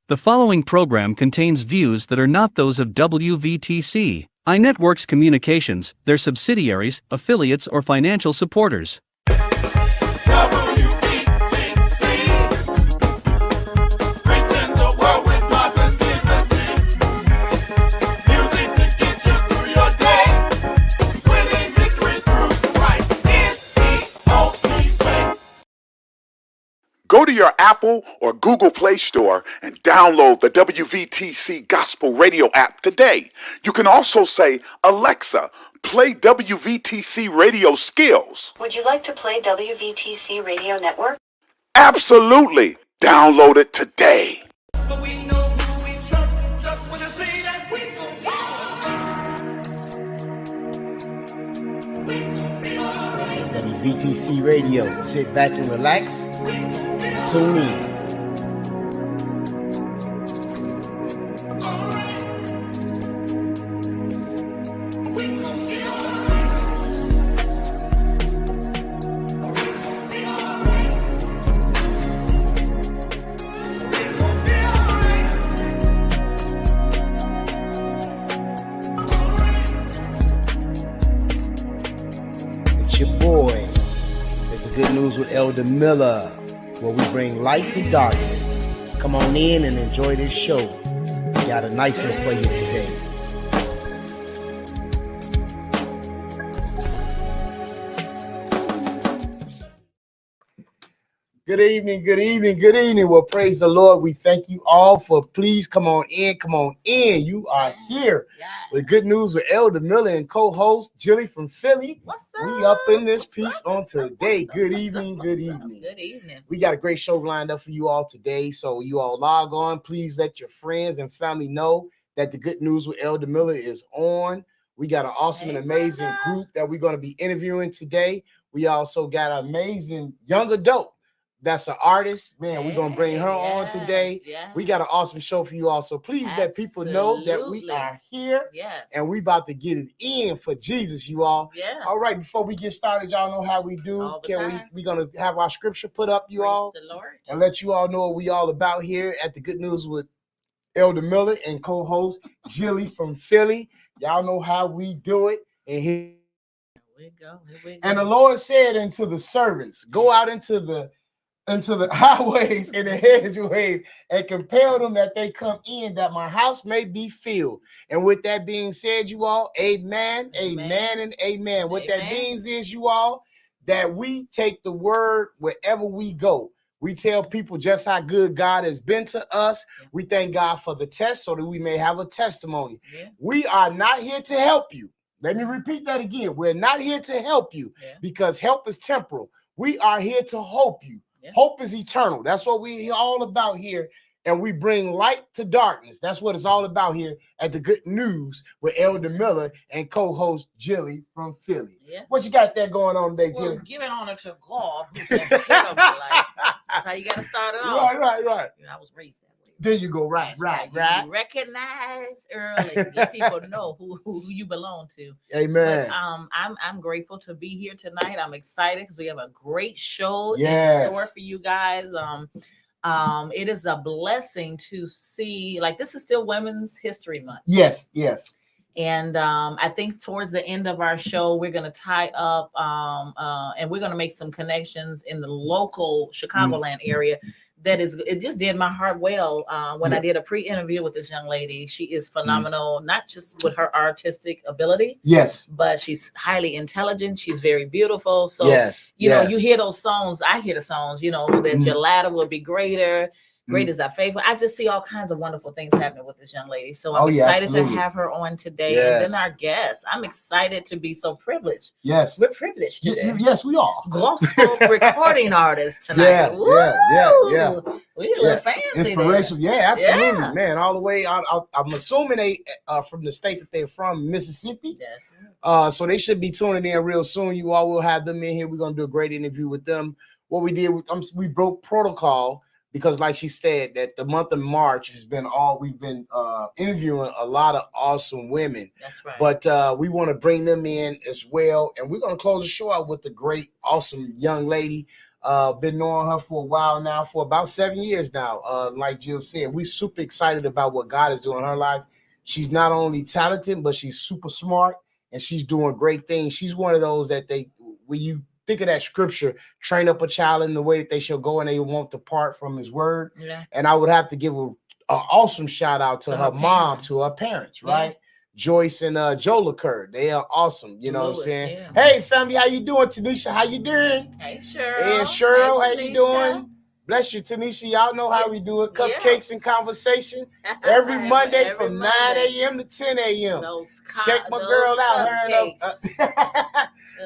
The following program contains views that are not those of WVTC, iNetworks Communications, their subsidiaries, affiliates, or financial supporters. Go to your Apple or Google Play Store and download the WVTC Gospel Radio app today. You can also say, Alexa, play WVTC Radio Skills. Would you like to play WVTC Radio Network? Absolutely. Download it today. But we know who we trust, just when you say that we gon' be alright. WVTC Radio. Sit back and relax. Tune in. It's your boy. It's the Good News with Elder Miller, where we bring light to darkness. Come on in and enjoy this show. We got a nice one for you today. Good evening, good evening, good evening. Well, praise the Lord. We thank you all for please come on in, come on in. You are here with Good News with Elder Miller and co-host Jilly from Philly. What's up? We up in this piece on today. Good evening, good evening. Good evening. We got a great show lined up for you all today. So you all log on. Please let your friends and family know that the Good News with Elder Miller is on. We got an awesome and amazing group that we're going to be interviewing today. We also got an amazing young adult that's an artist. Man, we're going to bring her on today. Yes. We got an awesome show for you all. So please let people know that we are here. Yes. And we about to get it in for Jesus, you all. Yeah. All right, before we get started, y'all know how we do. All the Can time. we gonna have our scripture put up, you Praise all, the Lord. and let you all know what we all about here at the Good News with Elder Miller and co-host Jilly from Philly. Y'all know how we do it. And Here we go. and the Lord said unto the servants, go out into the highways and the hedgeways and compel them that they come in, that my house may be filled. And with that being said, you all, amen, amen, and amen. What that means is, you all, that we take the word wherever we go. We tell people just how good God has been to us. Yeah. We thank God for the test so that we may have a testimony. Yeah. We are not here to help you. Let me repeat that again. We're not here to help you because help is temporal. We are here to hope you. Yeah. Hope is eternal. That's what we all about here. And we bring light to darkness. That's what it's all about here at the Good News with Elder Miller and co-host Jilly from Philly. Yeah. What you got there going on today, Well, Jilly? giving honor to God, who's the head of my life. That's how you got to start it off. Right. You know, I was raised that way. There you go. Right. You recognize early. Let people know who you belong to. Amen. But, I'm grateful to be here tonight. I'm excited because we have a great show Yes. in store for you guys. It is a blessing to see, like, this is still Women's History Month. Yes. And I think towards the end of our show, we're going to tie up and we're going to make some connections in the local Chicagoland area. It just did my heart well when I did a pre-interview with this young lady. She is phenomenal, not just with her artistic ability, Yes. but she's highly intelligent. She's very beautiful. So, Yes. you know, you hear those songs. I hear the songs, you know, that your ladder will be greater. Great is our favor. I just see all kinds of wonderful things happening with this young lady. So I'm excited to have her on today. Yes. And then our guest. I'm excited to be so privileged. Yes. We're privileged today. Yes, we are. Gospel recording artists tonight. Yeah. We're a little fancy. Inspirational. Yeah, absolutely, Yeah. man. All the way out. I'm assuming they from the state that they're from, Mississippi. Yes. So they should be tuning in real soon. You all will have them in here. We're gonna do a great interview with them. What we did, we broke protocol. Because like she said, that the month of March has been we've been interviewing a lot of awesome women. That's right. But we want to bring them in as well. And we're going to close the show out with a great, awesome young lady. Been knowing her for a while now, for about 7 years now. Like Jill said, we super excited about what God is doing in her life. She's not only talented, but she's super smart and she's doing great things. She's one of those that when you think of that scripture, train up a child in the way that they shall go and they won't depart from his word. Yeah. And I would have to give an awesome shout out to her mom, parents. to her parents, right? Joyce and Joe LeCur. They are awesome. You know Louis, what I'm saying? yeah. Hey, family, how you doing? Tanisha, how you doing? Hey, Cheryl. Hey, Cheryl, how Hey, you Tanisha. doing? Bless you, Tanisha. Y'all know how we do it. Yeah. Cupcakes and conversation every Monday Every from Monday. 9 a.m. to 10 a.m. Those Check my girl out.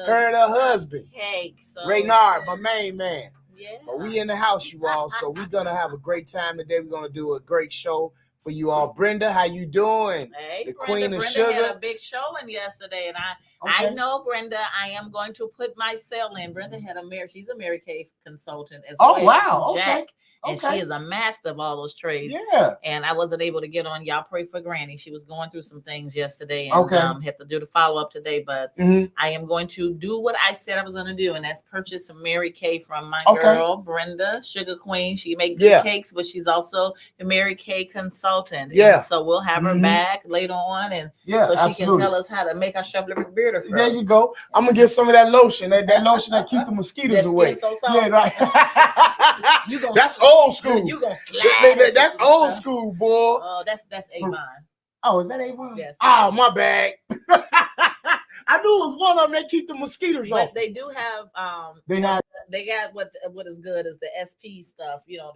Her and her husband, Cakes. Reynard, my main man. Yeah. But we in the house, you all. So we're going to have a great time today. We're going to do a great show for you all. Brenda, how you doing? Hey, The Brenda, queen of Brenda sugar. had a big showing yesterday, and I know, Brenda, I am going to put my cell in. Brenda had she's a Mary Kay consultant as well. Oh, wow. She's Okay. Jack, and she is a master of all those trades. Yeah. And I wasn't able to get on. Y'all pray for Granny. She was going through some things yesterday, and had to do the follow-up today. But I am going to do what I said I was going to do, and that's purchase some Mary Kay from my girl, Brenda, Sugar Queen. She makes good cakes, but she's also a Mary Kay consultant. Yeah. And so we'll have her back later on, and so she can tell us how to make our chef liver beard. There you go. I'm gonna get some of that lotion. That lotion that keep the mosquitoes away. Yeah, right. That's old school. You gonna slide. That's old school, boy. Oh, that's Avon. Oh, is that Avon? Yes. Oh, my bad. I knew it was one of them that keep the mosquitoes off. But they do have they got what is good is the SP stuff, you know,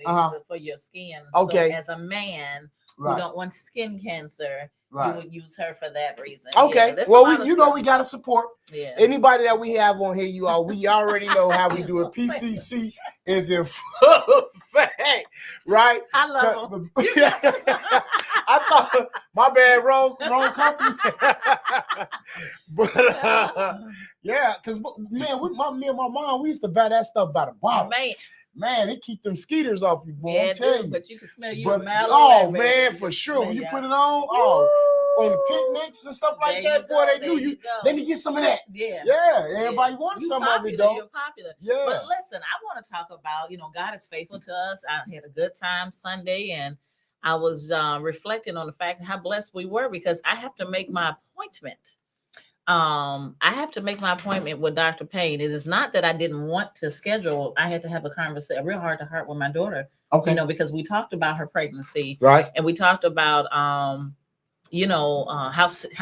for your skin. Okay. So as a man who don't want skin cancer, you would use her for that reason. Okay. Yeah, well, we got to support. Yeah. Anybody that we have on here, you all, we already know how we do it. PCC is in full effect, right? I love them. I thought, my bad, wrong company. But yeah, because man, me and my mom, we used to buy that stuff by the bottle. Man, it keep them skeeters off you, boy. Yeah, tell you. But you can smell you. Oh man, for sure. When you put it on, on the picnics and stuff like that, boy, they knew you. Let me get some of that. Yeah. Everybody wants some of it, though. You're popular. Yeah. But listen, I want to talk about, God is faithful to us. I had a good time Sunday, and I was reflecting on the fact how blessed we were, because I have to make my appointment. I have to make my appointment with Dr. Payne. It is not that I didn't want to schedule. I had to have a conversation, a real heart to heart with my daughter. Okay. Because we talked about her pregnancy. Right. And we talked about how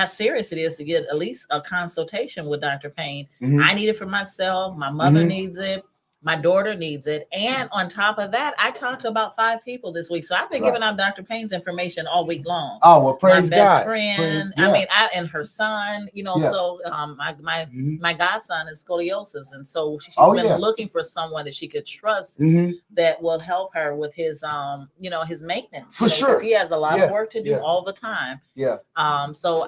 serious it is to get at least a consultation with Dr. Payne. I need it for myself. My mother needs it. My daughter needs it. And on top of that, I talked to about 5 people this week. So I've been giving out Dr. Payne's information all week long. Oh, well, praise God. My best friend, and her son, so my godson is scoliosis. And so she's been looking for someone that she could trust that will help her with his, his maintenance. For sure. He has a lot of work to do all the time. Yeah. So,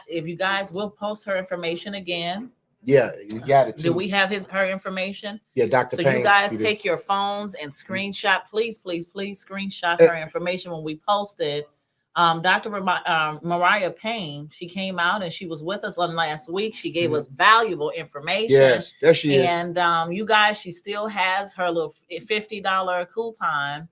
if you guys will post her information again. Yeah, you got it too. Do we have her information? Yeah, Dr. Payne. So you guys take your phones and screenshot, please screenshot her information when we post it. Dr. Mariah Payne, she came out and she was with us on last week. She gave us valuable information. Yes, there she is. And you guys, she still has her little $50 coupon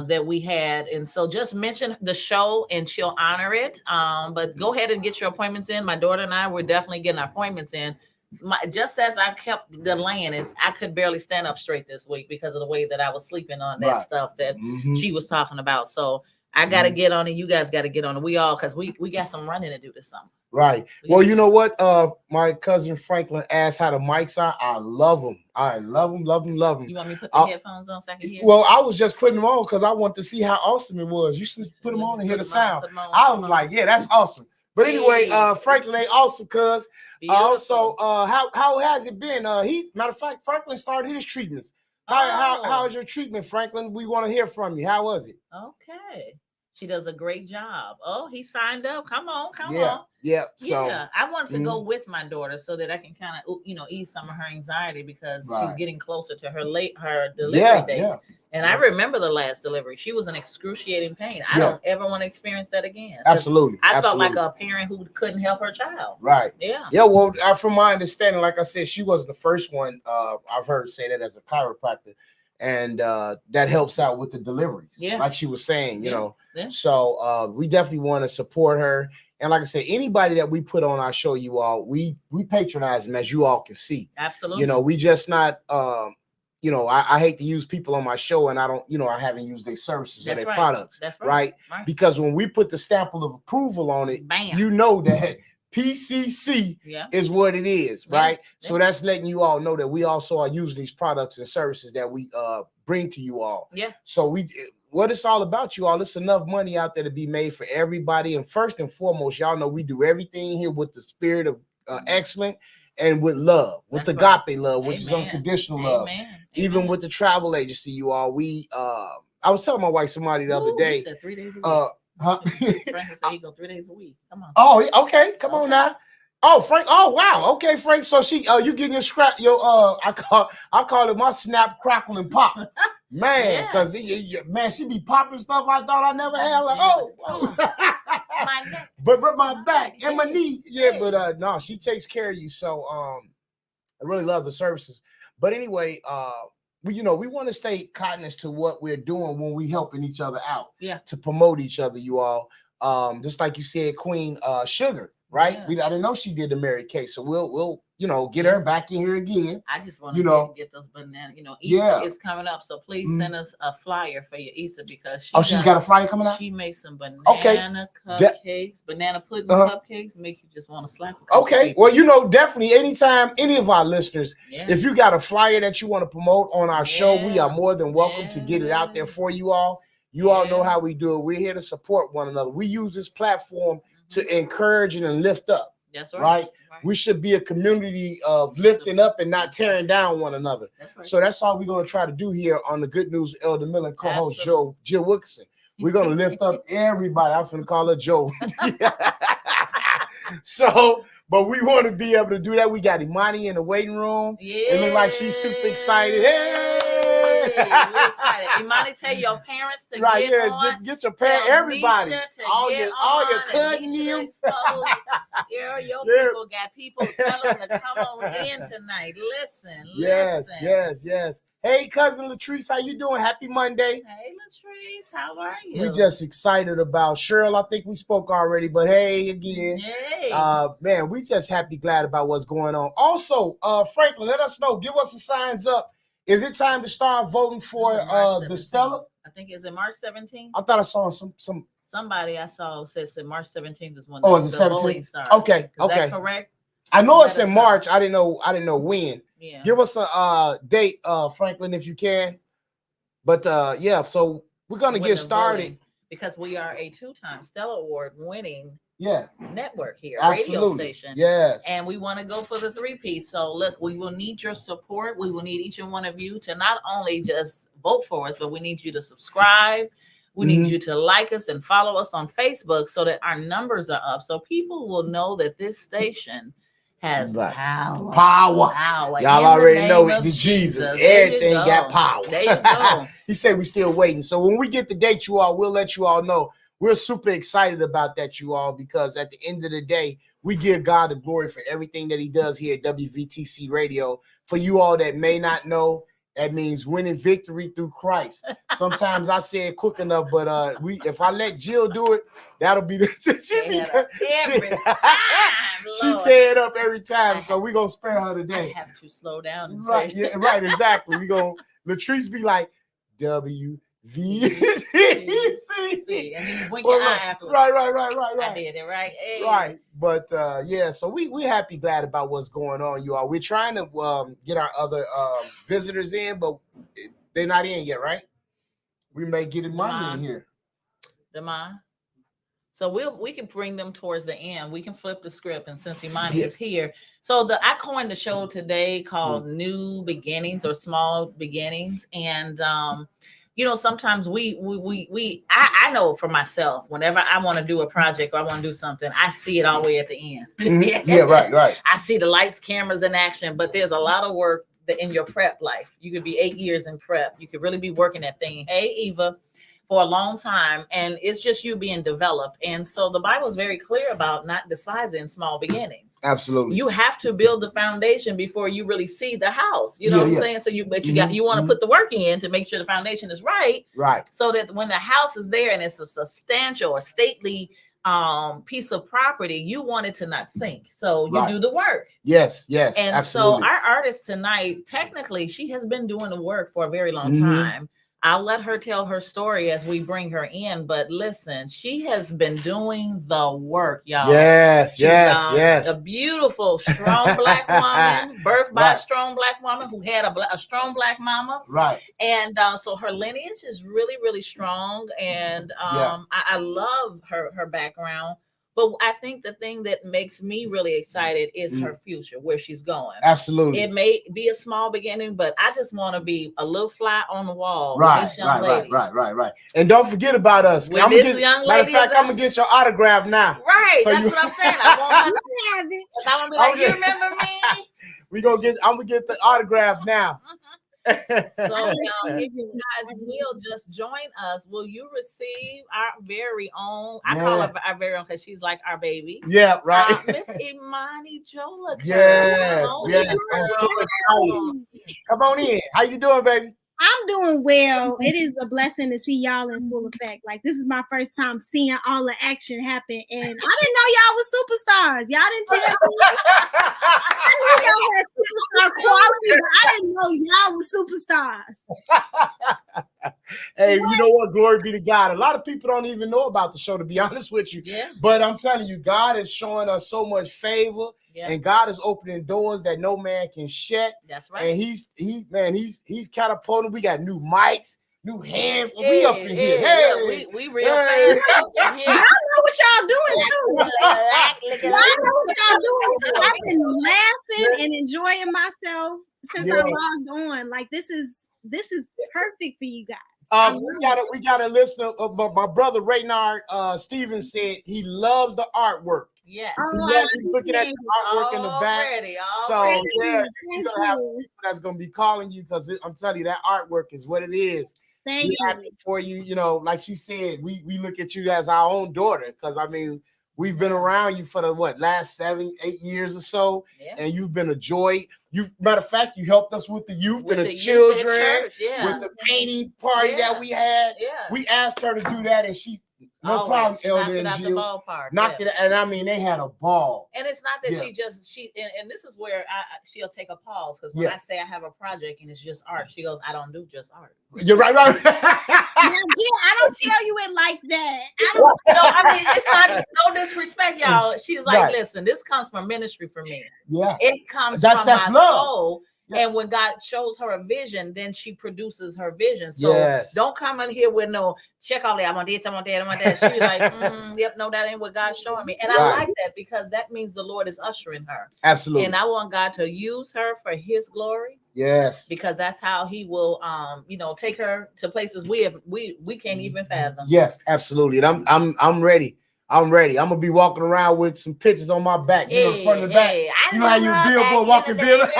that we had. And so just mention the show and she'll honor it. But go ahead and get your appointments in. My daughter and I were definitely getting our appointments in. Just as I kept delaying it, I could barely stand up straight this week because of the way that I was sleeping on that stuff that she was talking about. So I got to get on it. You guys got to get on it. We all, because we got some running to do this summer. Right. Well, you know what? My cousin Franklin asked how the mics are. I love them. I love them. You want me to put the headphones on so I can hear? Well, I was just putting them on because I want to see how awesome it was. You should put them on and hear the sound. I was like, yeah, that's awesome. But anyway, Franklin ain't awesome, cuz. Also, how has it been? Matter of fact, Franklin started his treatments. How's your treatment, Franklin? We want to hear from you. How was it? Okay. She does a great job. Oh, he signed up. Come on. Yeah. So I wanted to go with my daughter so that I can kind of, ease some of her anxiety because she's getting closer to her delivery date. And I remember the last delivery. She was in excruciating pain. I Yeah. don't ever want to experience that again. Absolutely. I felt Absolutely. like a parent who couldn't help her child. Right. Yeah. Yeah. Well, from my understanding, like I said, she was the first one. I've heard say that as a chiropractor, and that helps out with the deliveries. Yeah. Like she was saying, you know. Yeah. So we definitely want to support her. And like I said, anybody that we put on our show, you all, we patronize them, as you all can see. Absolutely. You know, we just not. You know, I hate to use people on my show, and I don't, you know, I haven't used their services or their products. That's right. Because when we put the stamp of approval on it, Bam. you know that PCC is what it is, right? So that's letting you all know that we also are using these products and services that we bring to you all. Yeah. So what it's all about, you all, it's enough money out there to be made for everybody. And first and foremost, y'all know we do everything here with the spirit of excellence and with love, with agape love, which is unconditional love. Even with the travel agency, you all, I was telling my wife somebody the other day. He said 3 days a week. Huh? Frank said he go 3 days a week. Come on. Oh, okay. Come on now. Oh, Frank. Oh, wow. Okay, Frank. So you getting your scrap? I call it my snap, crackle, and pop. Man, because man, she be popping stuff I thought I never had. Like, oh. My neck. But my back and my knee. Yeah, but no, she takes care of you. So I really love the services. But anyway, we want to stay cottonous to what we're doing when we helping each other out. Yeah. To promote each other, you all. Just like you said, Queen Sugar, right? Yeah. I didn't know she did the Mary Kay, so we'll get her back in here again. I just want to get those bananas. Easter is coming up, so please send us a flyer for your Easter because she's got a flyer coming out. She made some banana cupcakes, banana pudding cupcakes, make you just want to slap. Okay, well, definitely anytime any of our listeners, if you got a flyer that you want to promote on our show, we are more than welcome to get it out there for you all. You all know how we do it. We're here to support one another. We use this platform to encourage and lift up. That's right. We should be a community of lifting up and not tearing down one another. So that's all we're going to try to do here on the Good News with Elder Miller, co-host Jill Wilkerson. We're going to lift up everybody. I was going to call her Joe. So, but we want to be able to do that. We got Imani in the waiting room. It looks like she's super excited. Hey! We're excited. Imani, tell your parents to get on. Get your parents, everybody, all your cousins. Your people got people telling them to come on in tonight. Listen. Yes. Hey, cousin Latrice, how you doing? Happy Monday. Hey, Latrice, how are you? We just excited about Cheryl. I think we spoke already, but hey, again. Hey. Man, we just glad about what's going on. Also, Franklin, let us know. Give us the signs up. Is it time to start voting for the Stella? I think it's in March 17th. I thought I saw somebody I saw said March 17th is when is it the voting starts. Okay. Is that correct? I know it's in March. I didn't know when. Yeah. Give us a date, Franklin, if you can. But so we're gonna get started because we are a 2-time Stella Award winning network here, radio station. Yes. And we want to go for the 3-peat. So look, we will need your support. We will need each and one of you to not only just vote for us, but we need you to subscribe. We need you to like us and follow us on Facebook so that our numbers are up. So people will know that this station has power. Y'all already know it. The Jesus. Everything got power. There you go. He said we still waiting. So when we get the date, you all, we'll let you all know. We're super excited about that, you all, because at the end of the day, we give God the glory for everything that he does here at WVTC Radio. For you all that may not know, that means winning victory through Christ. Sometimes I say it quick enough, but if I let Jill do it, that'll be she tear it up every time. So we're gonna spare her today. I have to slow down and right, say. Right, exactly. We gonna Latrice be like WVTC. And then you blink your eye afterwards. Right. I did it right. Hey. Right. But so we happy, glad about what's going on, you all. We're trying to get our other visitors in, but they're not in yet, right? We may get Imani in here. So we can bring them towards the end. We can flip the script, and since Imani is here, so I coined the show today called New Beginnings or Small Beginnings, and sometimes I know for myself, whenever I want to do a project or I want to do something, I see it all the way at the end. Yeah, right. I see the lights, cameras in action, but there's a lot of work in your prep life. You could be 8 years in prep. You could really be working that thing. Hey, Eva, for a long time, and it's just you being developed. And so the Bible is very clear about not despising small beginnings. Absolutely. You have to build the foundation before you really see the house. You know what I'm saying? So you want to put the work in to make sure the foundation is right. Right. So that when the house is there and it's a substantial or stately piece of property, you want it to not sink. So you do the work. Yes. And absolutely. so our artist tonight, technically, she has been doing the work for a very long time. I'll let her tell her story as we bring her in. But listen, she has been doing the work, y'all. Yes. A beautiful, strong Black woman, birthed by a strong Black woman who had a strong Black mama. Right. And so her lineage is really, really strong. And I love her background. But I think the thing that makes me really excited is her future, where she's going. Absolutely. It may be a small beginning, but I just want to be a little fly on the wall. Right. With this young lady. And don't forget about us. When this young lady I'm gonna get your autograph now. Right. So that's what I'm saying. I want her to have it. So I'm gonna be like, you remember me? I'm gonna get the autograph now. So if you guys will just join us, will you receive our very own? I call her our very own because she's like our baby. Yeah, right. Miss Imani Jola. Yes. I'm so excited. Come on in. How you doing, baby? I'm doing well. It is a blessing to see y'all in full effect. Like, this is my first time seeing all the action happen, and I didn't know y'all was superstars. Y'all didn't tell me. I knew y'all had superstar quality, but I didn't know y'all was superstars. Hey, you know what? Glory be to God. A lot of people don't even know about the show, to be honest with you. Yeah. But I'm telling you, God is showing us so much favor. Yeah. And God is opening doors that no man can shut. That's right. And he's catapulting. We got new mics, new hands. We up in here. Hey, we real fast up in here. Y'all know what y'all doing too. Y'all know what y'all doing too. I've been laughing and enjoying myself since I logged on. Like, this is perfect for you guys. We got a listener. My brother Raynard Stevens said he loves the artwork. Yes. He's looking at your artwork in the back. So yeah, you're gonna have some people that's gonna be calling you because I'm telling you that artwork is what it is. Thank you. Happy for you. You know, like she said, we look at you as our own daughter because I mean we've been around you for the last 7-8 years or so, and you've been a joy. Matter of fact, you helped us with the youth and the children, with the painting party that we had. Yeah. We asked her to do that, and she. No problem, Elder and Jill. Knocked it, and I mean they had a ball. And it's not that and this is where she'll take a pause because when I say I have a project and it's just art, she goes, I don't do just art. You're right. Now, Jill, I don't tell you it like that. I mean, it's not no disrespect, y'all. She's like, listen, this comes from ministry for me. Yeah, it comes from my soul. And when God shows her a vision, then she produces her vision. So don't come in here with no check all that. I want this, I want that, I want that. She's like, yep, no, that ain't what God's showing me. And I like that because that means the Lord is ushering her. Absolutely. And I want God to use her for his glory. Yes. Because that's how he will take her to places we can't even fathom. Yes, absolutely. And I'm ready. I'm ready. I'm gonna be walking around with some pictures on my back, front and back. You know how you billboard walking billboard.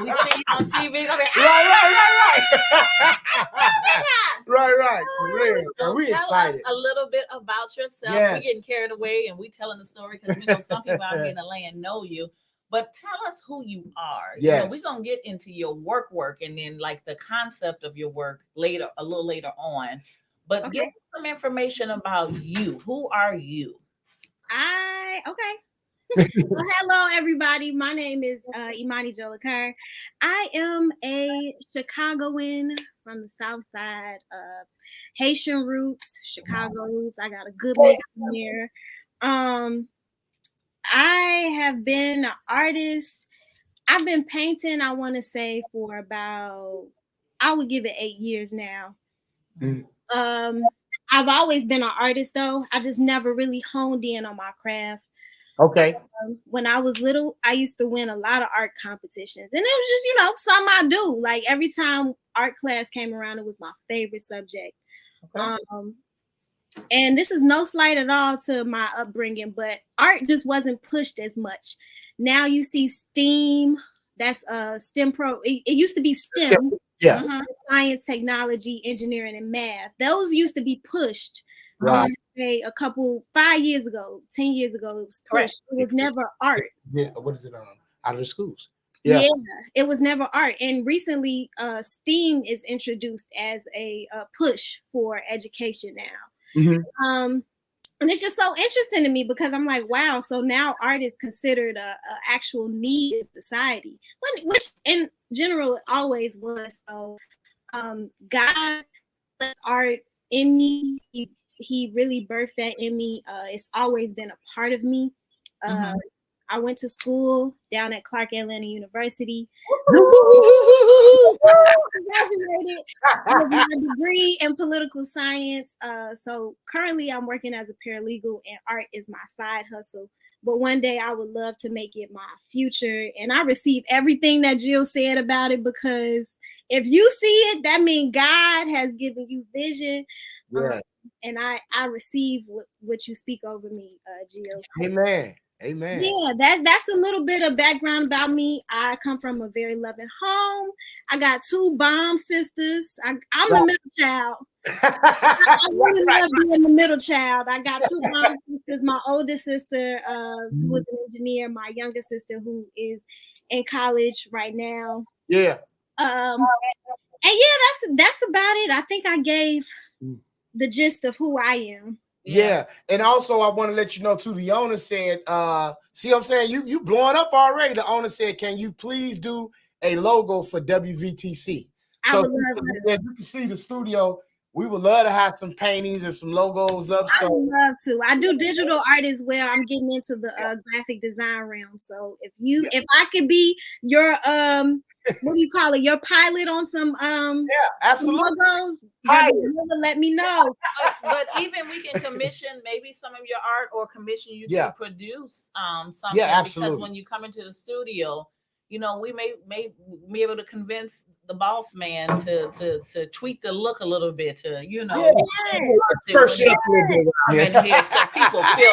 We see you on TV. Right. So we tell excited. us a little bit about yourself. Yes. We're getting carried away and we telling the story because we know some people out here in the land know you. But tell us who you are. Yes. We're gonna get into your work and then like the concept of your work a little later on. But give us some information about you. Who are you? Well, hello, everybody. My name is Imani Jola. I am a Chicagoan from the South Side, Haitian roots, Chicago roots. I got a good mix in here. I have been an artist. I've been painting, I want to say, for about, I would give it 8 years now. I've always been an artist, though. I just never really honed in on my craft. Okay. When I was little, I used to win a lot of art competitions. And it was just, something I do. Like, every time art class came around, it was my favorite subject. Okay. And this is no slight at all to my upbringing, but art just wasn't pushed as much. Now you see STEAM, That's STEM pro. It used to be STEM. Yeah. Science, technology, engineering, and math. Those used to be pushed. I Right. want to say 5 years ago, 10 years ago, it was pushed. It was never art. Yeah. What is it? Out of the schools. Yeah, it was never art. And recently, STEAM is introduced as a push for education now. And it's just so interesting to me because I'm like, wow, so now art is considered a actual need in society, which in general it always was. So God put art in me. He really birthed that in me. It's always been a part of me. I went to school down at Clark Atlanta University. Graduated with my degree in political science. So currently I'm working as a paralegal and art is my side hustle. But one day I would love to make it my future. And I receive everything that Jill said about it because if you see it, that means God has given you vision. And I receive what you speak over me, Jill. Amen. Amen. Yeah, that's a little bit of background about me. I come from a very loving home. I got 2 bomb sisters. I'm the middle child. I really love being the middle child. I got 2 bomb sisters. My oldest sister who is an engineer. My younger sister who is in college right now. Yeah. And yeah, that's about it. I think I gave the gist of who I am. Yeah. And also I want to let you know too, the owner said, see what I'm saying? You blowing up already. The owner said, can you please do a logo for WVTC? So you can see the studio. We would love to have some paintings and some logos up. So I would love to. I do digital art as well. I'm getting into the graphic design realm. So if I could be your what do you call it? Your pilot on some absolutely logos, let me know. But even we can commission maybe some of your art or commission you to produce something. Yeah, absolutely. Because when you come into the studio, you know, we may be able to convince the boss man to tweak the look a little bit to, you know, first here so people feel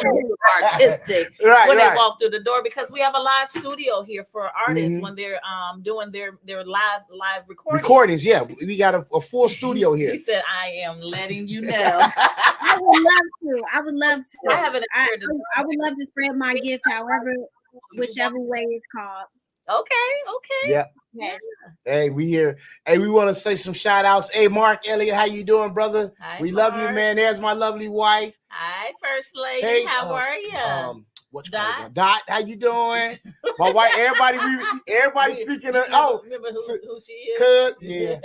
artistic when they walk through the door, because we have a live studio here for artists when they're doing their live recordings. Yeah, we got a full studio here. He said, I am letting you know. I would love to. I would love to spread my gift whichever way it's called. Okay. Yeah. Hey, we here. Hey, we want to say some shout outs. Hey, Mark Elliott, how you doing, brother? We love you, man. There's my lovely wife. Hi, First Lady. Hey, how are you? Dot, how you doing? My wife, everybody speaking of remember who she is? Yeah.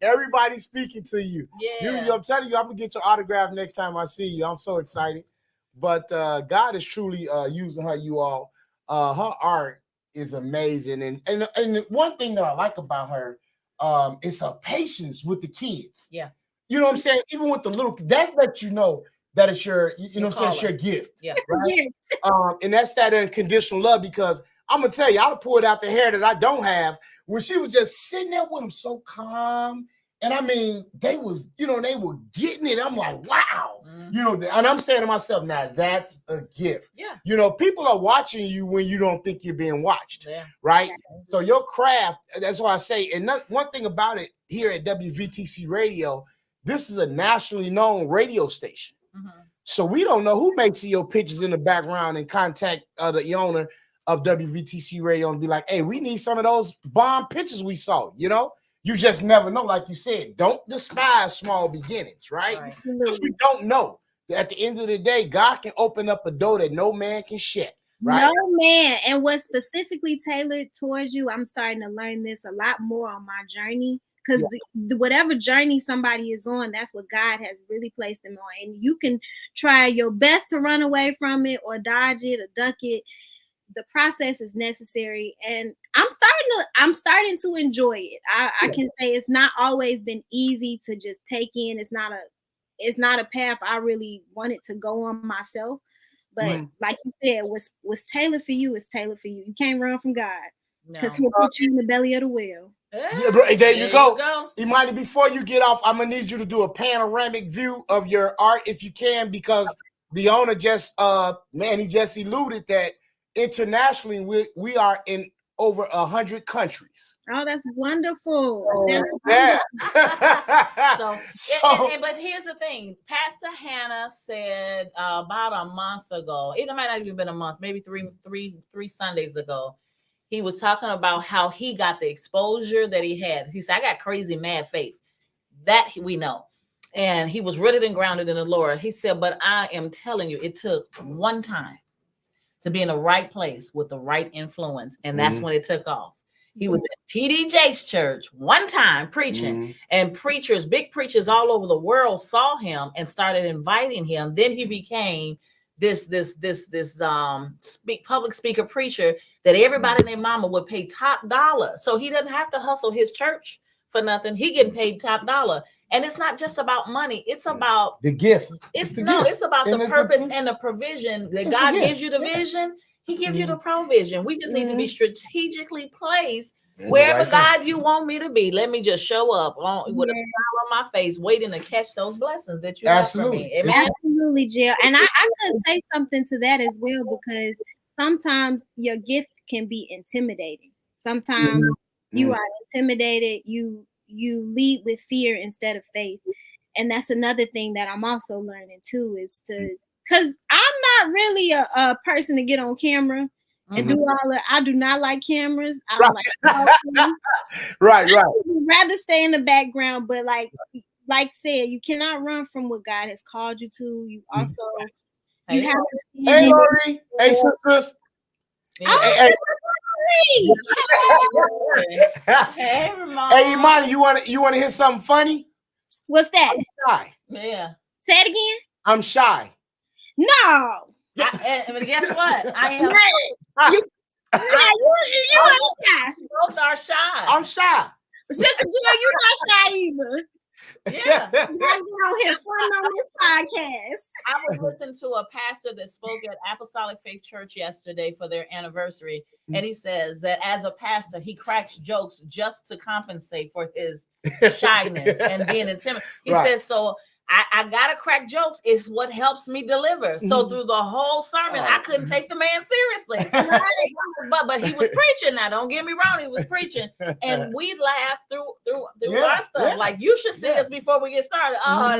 Everybody speaking to you. Yeah. I'm telling you, I'm gonna get your autograph next time I see you. I'm so excited. But God is truly using her, you all. Her art is amazing, and one thing that I like about her is her patience with the kids. Yeah, you know what I'm saying. Even with the little, that lets you know that it's your, you know what I'm saying, it's your gift. Yeah, right? And that's that unconditional love. Because I'm gonna tell you, I'd have pulled out the hair that I don't have when she was just sitting there with them, so calm. And I mean, they were getting it. I'm like, wow, and I'm saying to myself, now that's a gift. Yeah. People are watching you when you don't think you're being watched. Yeah. Right. So your craft, that's why I say, and one thing about it here at WVTC Radio, this is a nationally known radio station. So we don't know who may see your pictures in the background and contact the owner of WVTC Radio and be like, hey, we need some of those bomb pictures we saw, You just never know. Like you said, don't despise small beginnings, right? Because we don't know. At the end of the day, God can open up a door that no man can shut, right? No man. And what's specifically tailored towards you, I'm starting to learn this a lot more on my journey. Because whatever journey somebody is on, that's what God has really placed them on. And you can try your best to run away from it or dodge it or duck it. The process is necessary, and I'm starting to enjoy it. I can say it's not always been easy to just take in. It's not a path I really wanted to go on myself. But like you said, what's tailored for you is tailored for you. You can't run from God because He'll put you in the belly of the whale. Yeah, bro, there you go. Imani, before you get off, I'm gonna need you to do a panoramic view of your art if you can, because the owner just he just alluded that internationally, we are in over 100 countries. Oh, that's wonderful. Yeah. But here's the thing. Pastor Hannah said about a month ago, it might not even been a month, maybe three Sundays ago, he was talking about how he got the exposure that he had. He said, I got crazy mad faith. That we know. And he was rooted and grounded in the Lord. He said, but I am telling you, it took one time to be in the right place with the right influence. And that's when it took off. He was at TD Jakes' church one time preaching, and preachers, big preachers all over the world saw him and started inviting him. Then he became this public speaker preacher that everybody and their mama would pay top dollar. So he doesn't have to hustle his church for nothing. He getting paid top dollar. And it's not just about money. It's about the gift. It's about the purpose and the provision that God gives you the vision. He gives you the provision. We just need to be strategically placed wherever God you want me to be. Let me just show up with a smile on my face, waiting to catch those blessings that you have for me. Amen? Absolutely, Jill. And I could say something to that as well, because sometimes your gift can be intimidating. Sometimes you are intimidated. You lead with fear instead of faith. And that's another thing that I'm also learning too, is to, because I'm not really a person to get on camera and do all that. I do not like cameras. I don't like right. I would rather stay in the background, but like said, you cannot run from what God has called you to. You also you have to see. Hey, Lori. Hey, sisters. Hey, Ramon. Hey, Imani, you want to hear something funny? What's that? I'm shy. Yeah. Say it again. I'm shy. No. But guess what? I am. You are shy. Both are shy. I'm shy. Sister Jill, you're not shy either. Yeah. I get on here fun on this podcast. I was listening to a pastor that spoke at Apostolic Faith Church yesterday for their anniversary. And he says that as a pastor, he cracks jokes just to compensate for his shyness and being intimidated. He says, so I gotta crack jokes. It's what helps me deliver. So through the whole sermon, I couldn't take the man seriously. But he was preaching. Now, don't get me wrong, he was preaching, and we laughed through our stuff. Like, you should see us before we get started. Oh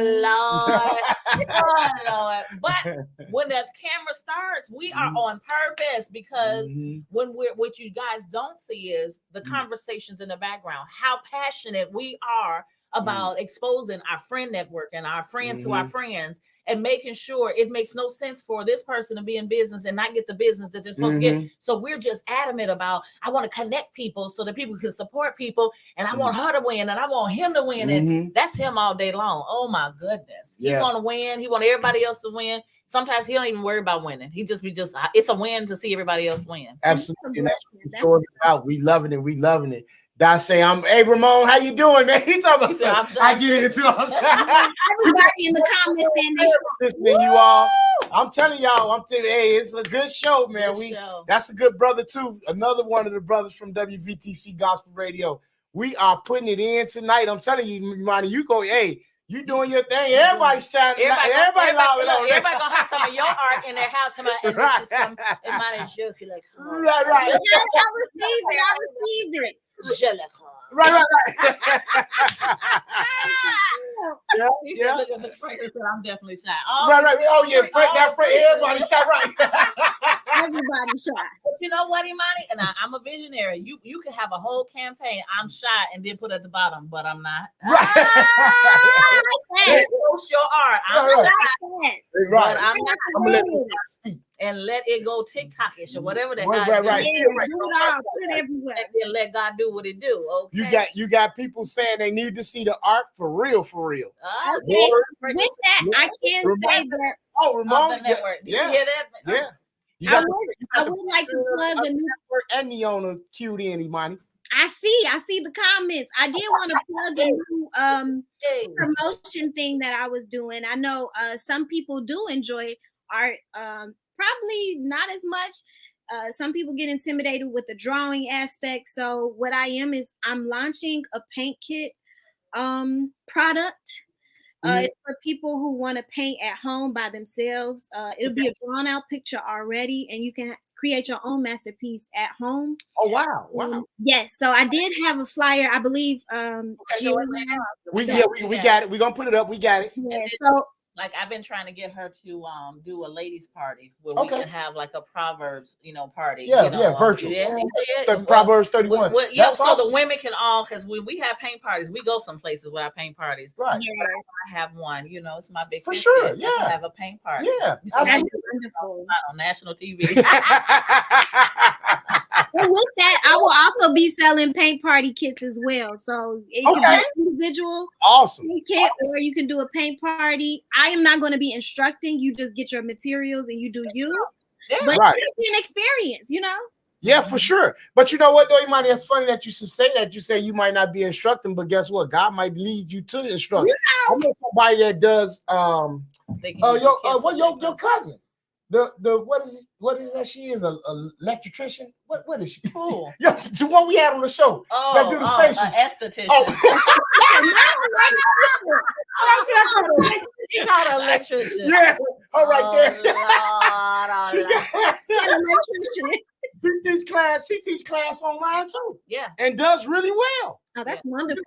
Lord. But when that camera starts, we are on purpose, because what you guys don't see is the conversations in the background, how passionate we are about exposing our friend network and our friends to our friends, and making sure it makes no sense for this person to be in business and not get the business that they're supposed to get. So we're just adamant about, I want to connect people so that people can support people, and I want her to win, and I want him to win. And that's him all day long. Oh my goodness. He want to win. He want everybody else to win. Sometimes he don't even worry about winning. He just it's a win to see everybody else win. Absolutely. And that's what we're talking about. We loving it. I say, hey Ramon, how you doing, man? He talking about I get it too. Everybody in the comments saying they listening, you all. I'm telling y'all, hey, it's a good show, man. That's a good brother too. Another one of the brothers from WVTC Gospel Radio. We are putting it in tonight. I'm telling you, Imani, you go, hey, you doing your thing. Everybody's trying. Everybody gonna have some of your art in their house. And this is from Imani's joke. You're like, right. I received it. Right. He said, look at the Frank said, I'm definitely shy. Right. Oh yeah, Frank, everybody's shy, right? Everybody's shy. But you know what, Imani? And I'm a visionary. You can have a whole campaign. I'm shy, and then put at the bottom, but I'm not. Post your art. I'm shy, but I'm not. I'm gonna let you speak. And let it go TikTokish or whatever the hell. Right. Put it everywhere. And let God do what He do. Okay. You got people saying they need to see the art for real. Okay. With that, I can say that. Oh, Ramon, network. Did you hear that? Yeah. I would like to plug a new and Neona queued in, Imani. I see the comments. I did want to plug a new promotion thing that I was doing. I know some people do enjoy art, probably not as much. Some people get intimidated with the drawing aspect. So what I'm launching a paint kit product. It's for people who want to paint at home by themselves. It'll be a drawn out picture already, and you can create your own masterpiece at home. Oh wow, wow. Yes, so I did have a flyer, I believe. Jill had- We got it. We're gonna put it up. We got it. yeah, so Like I've been trying to get her to do a ladies party where Okay. we can have like a Proverbs, party. Yeah, virtual. Yeah. Proverbs 31. Yeah, That's so awesome. the women can all, because we have paint parties. We go some places with our paint parties. Right. yeah, I have one, it's my big For 50th. sure, Let's yeah. have a paint party. Yeah. You see, that's that's wonderful. on national TV. And with that, I will also be selling paint party kits as well. So it can be an individual Awesome. kit, or you can do a paint party. I am not going to be instructing. You just get your materials and you do you. Yeah. But Right. it's an experience, Yeah, for sure. But you know what, though, Imani, it's funny that you should say that. You say you might not be instructing, but guess what? God might lead you to instruct. I know somebody that does your cousin. The what is that? She is a electrician. What is she? Cool. Yo, the one we had on the show. That do the facials. Esthetician. She called her electrician. Yeah, her right there. Lord, She got electrician. she teach class online too, yeah. and does really well. Oh, that's wonderful.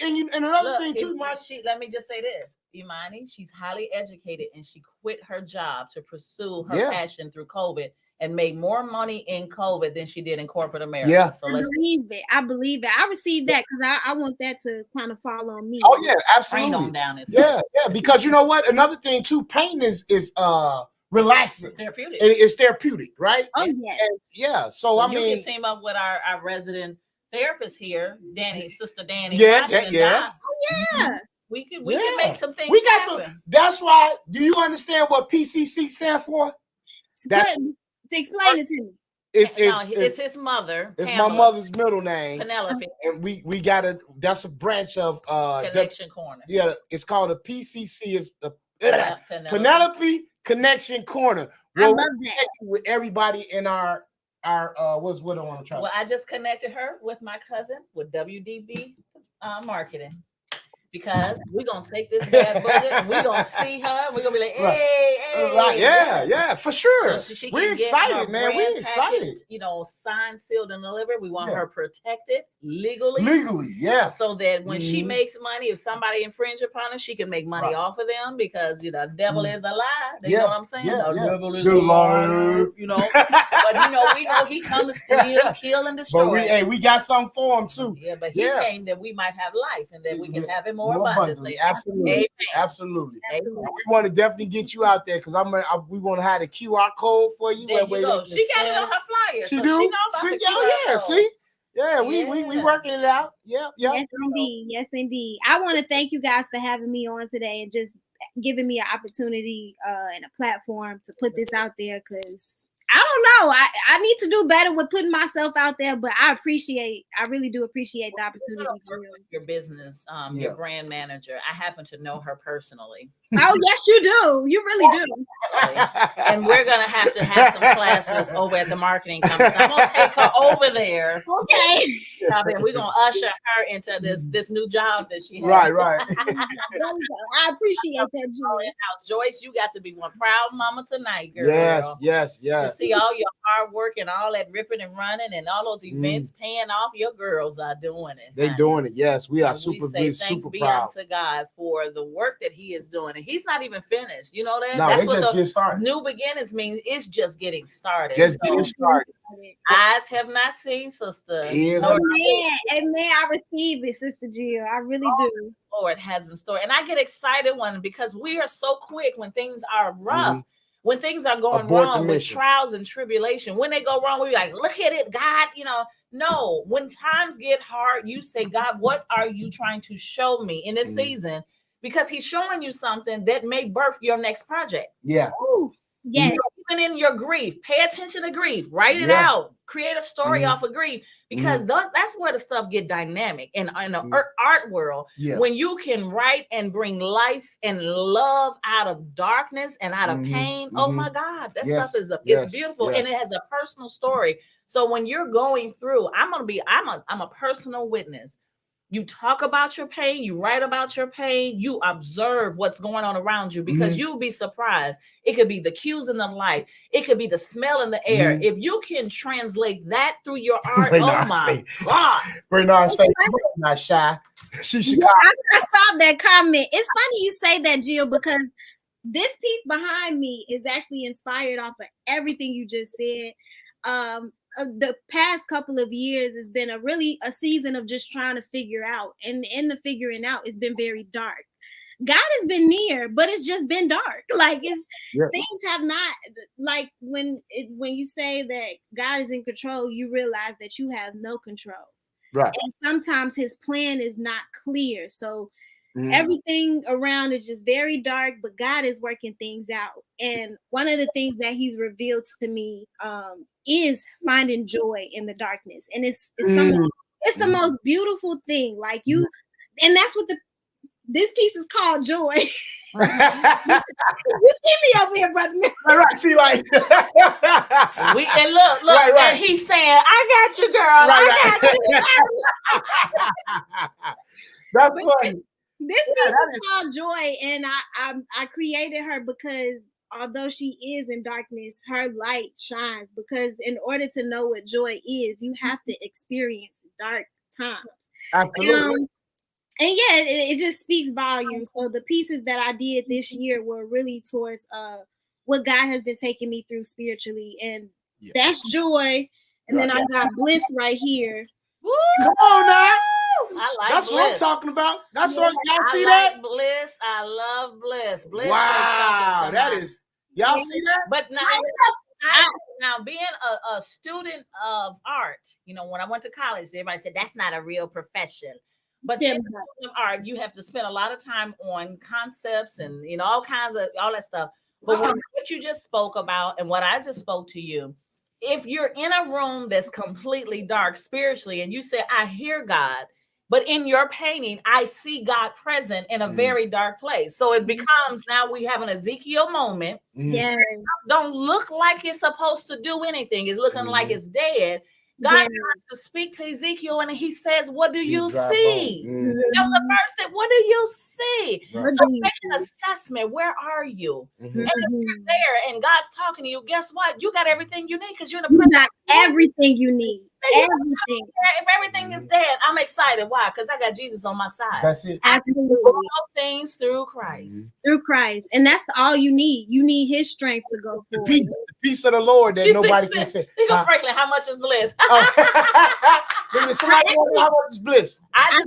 And another Look, thing too, let me just say this, Imani, she's highly educated and she quit her job to pursue her passion through COVID and made more money in COVID than she did in corporate America. Yeah. So I believe it. I received that because I want that to kind of fall on me. Oh yeah, rain absolutely. on down this. Yeah, because you know what? Another thing too, pain is relaxing. Therapeutic. It's therapeutic, right? Oh yes. And yeah. So I you mean, can team up with our resident therapist here, sister Danny. Yeah. Yeah. We can make some things. We got happen. some. That's why. Do you understand what PCC stands for? Good. To explain it to me. It's his mother. It's Pamela, my mother's middle name, Penelope. and we got a. That's a branch of Connection Corner. Yeah, it's called a PCC. It's the Penelope. Connection Corner. I love we that. connect with everybody in our what I want to try. Well, I just connected her with my cousin with WDB marketing. Because we're gonna take this bad budget and we're gonna see her. We're gonna be like, hey, right. Yeah, for sure. So she We're can get excited, her man. We're brand excited. packaged, signed, sealed, and delivered. We want her protected legally. Yeah. So that when she makes money, if somebody infringe upon her, she can make money off of them because the devil is a lie. You know what I'm saying? The devil is a liar. But we know he comes to steal, kill, and destroy. But we got something for him too. Yeah, but he came that we might have life and that we can have it more abundantly. Absolutely. Amen. Absolutely. Amen. We want to definitely get you out there because we want to have the QR code for you. There you go. She got it on her flyer. She so do. She know about the QR code. See. Yeah, we working it out. Yeah. Yes, indeed. Yes, indeed. I want to thank you guys for having me on today and just giving me an opportunity and a platform to put this out there because I don't know. I need to do better with putting myself out there, but I really do appreciate the opportunity. Your business, your brand manager. I happen to know her personally. Oh, yes, you do. You really do. And we're going to have some classes over at the marketing company. I'm going to take her over there. Okay. We're going to usher her into this new job that she has. Right. I appreciate that, Julie. Joyce, you got to be one proud mama tonight, girl. Yes. To see all your hard work and all that ripping and running and all those events paying off, your girls are doing it. They're doing it. Yes, we are Thanks super be proud. unto God for the work that He is doing. And He's not even finished. You know that? No, that's it what just the get started. new beginnings means. It's just getting started. Getting started. Eyes have not seen, sister. Amen. I receive it, Sister Jill. I really do. Lord has in store. And I get excited because we are so quick when things are rough. When things are going wrong with trials and tribulation, when they go wrong, we're like, look at it, God, no, when times get hard, you say, God, what are you trying to show me in this season? Because He's showing you something that may birth your next project. Yeah. Ooh, yes. So even in your grief, pay attention to grief, write it out, create a story off of grief, because that's where the stuff get dynamic in the art world. Yeah. When you can write and bring life and love out of darkness and out of pain. Oh my God, that stuff is it's beautiful and it has a personal story. So when you're going through, I'm a personal witness. You talk about your pain, you write about your pain, you observe what's going on around you, because you'll be surprised. It could be the cues in the light, it could be the smell in the air. If you can translate that through your art, oh my God. Bernard say, not shy. She's Chicago. I saw that comment. It's funny you say that, Jill, because this piece behind me is actually inspired off of everything you just said. The past couple of years has been a season of just trying to figure out, and in the figuring out, it's been very dark. God has been near, but it's just been dark. Like things have not, like when you say that God is in control, you realize that you have no control. Right. And sometimes his plan is not clear. So everything around is just very dark, but God is working things out. And one of the things that he's revealed to me is finding joy in the darkness. And it's the most beautiful thing. Like and that's what this piece is called Joy. You see me over here, brother. Right, see, like look, right. And he's saying, "I got you, girl. I got you." That's funny. This piece is called Joy, and I created her because although she is in darkness, her light shines. Because in order to know what joy is, you have to experience dark times. Absolutely. And yeah, it just speaks volumes. So the pieces that I did this year were really towards what God has been taking me through spiritually, and that's joy. And then I got bliss right here. Woo! Come on now. I like that's bliss. what I'm talking about. That's what y'all see like that? Bliss. I love bliss. Bliss. Wow, that is y'all see that? But now being a student of art, when I went to college, everybody said that's not a real profession. But in art, you have to spend a lot of time on concepts and all kinds of all that stuff. But what you just spoke about and what I just spoke to you, if you're in a room that's completely dark spiritually and you say, I hear God, but in your painting, I see God present in a very dark place. So it becomes, now we have an Ezekiel moment. Yes. Don't look like it's supposed to do anything. It's looking like it's dead. God wants to speak to Ezekiel and he says, what do you see? That was the first thing. What do you see? Right. So make an assessment. Where are you? And if you're there and God's talking to you, guess what? You got everything you need because you're in the presence. You got everything you need. Everything. If everything is dead, I'm excited. Why? Because I got Jesus on my side. That's it. Absolutely. All things through Christ. Through Christ. And that's all you need. You need his strength to go forward. The peace of the Lord that nobody can say. Franklin, how much is bliss? Somebody wants how much is bliss? I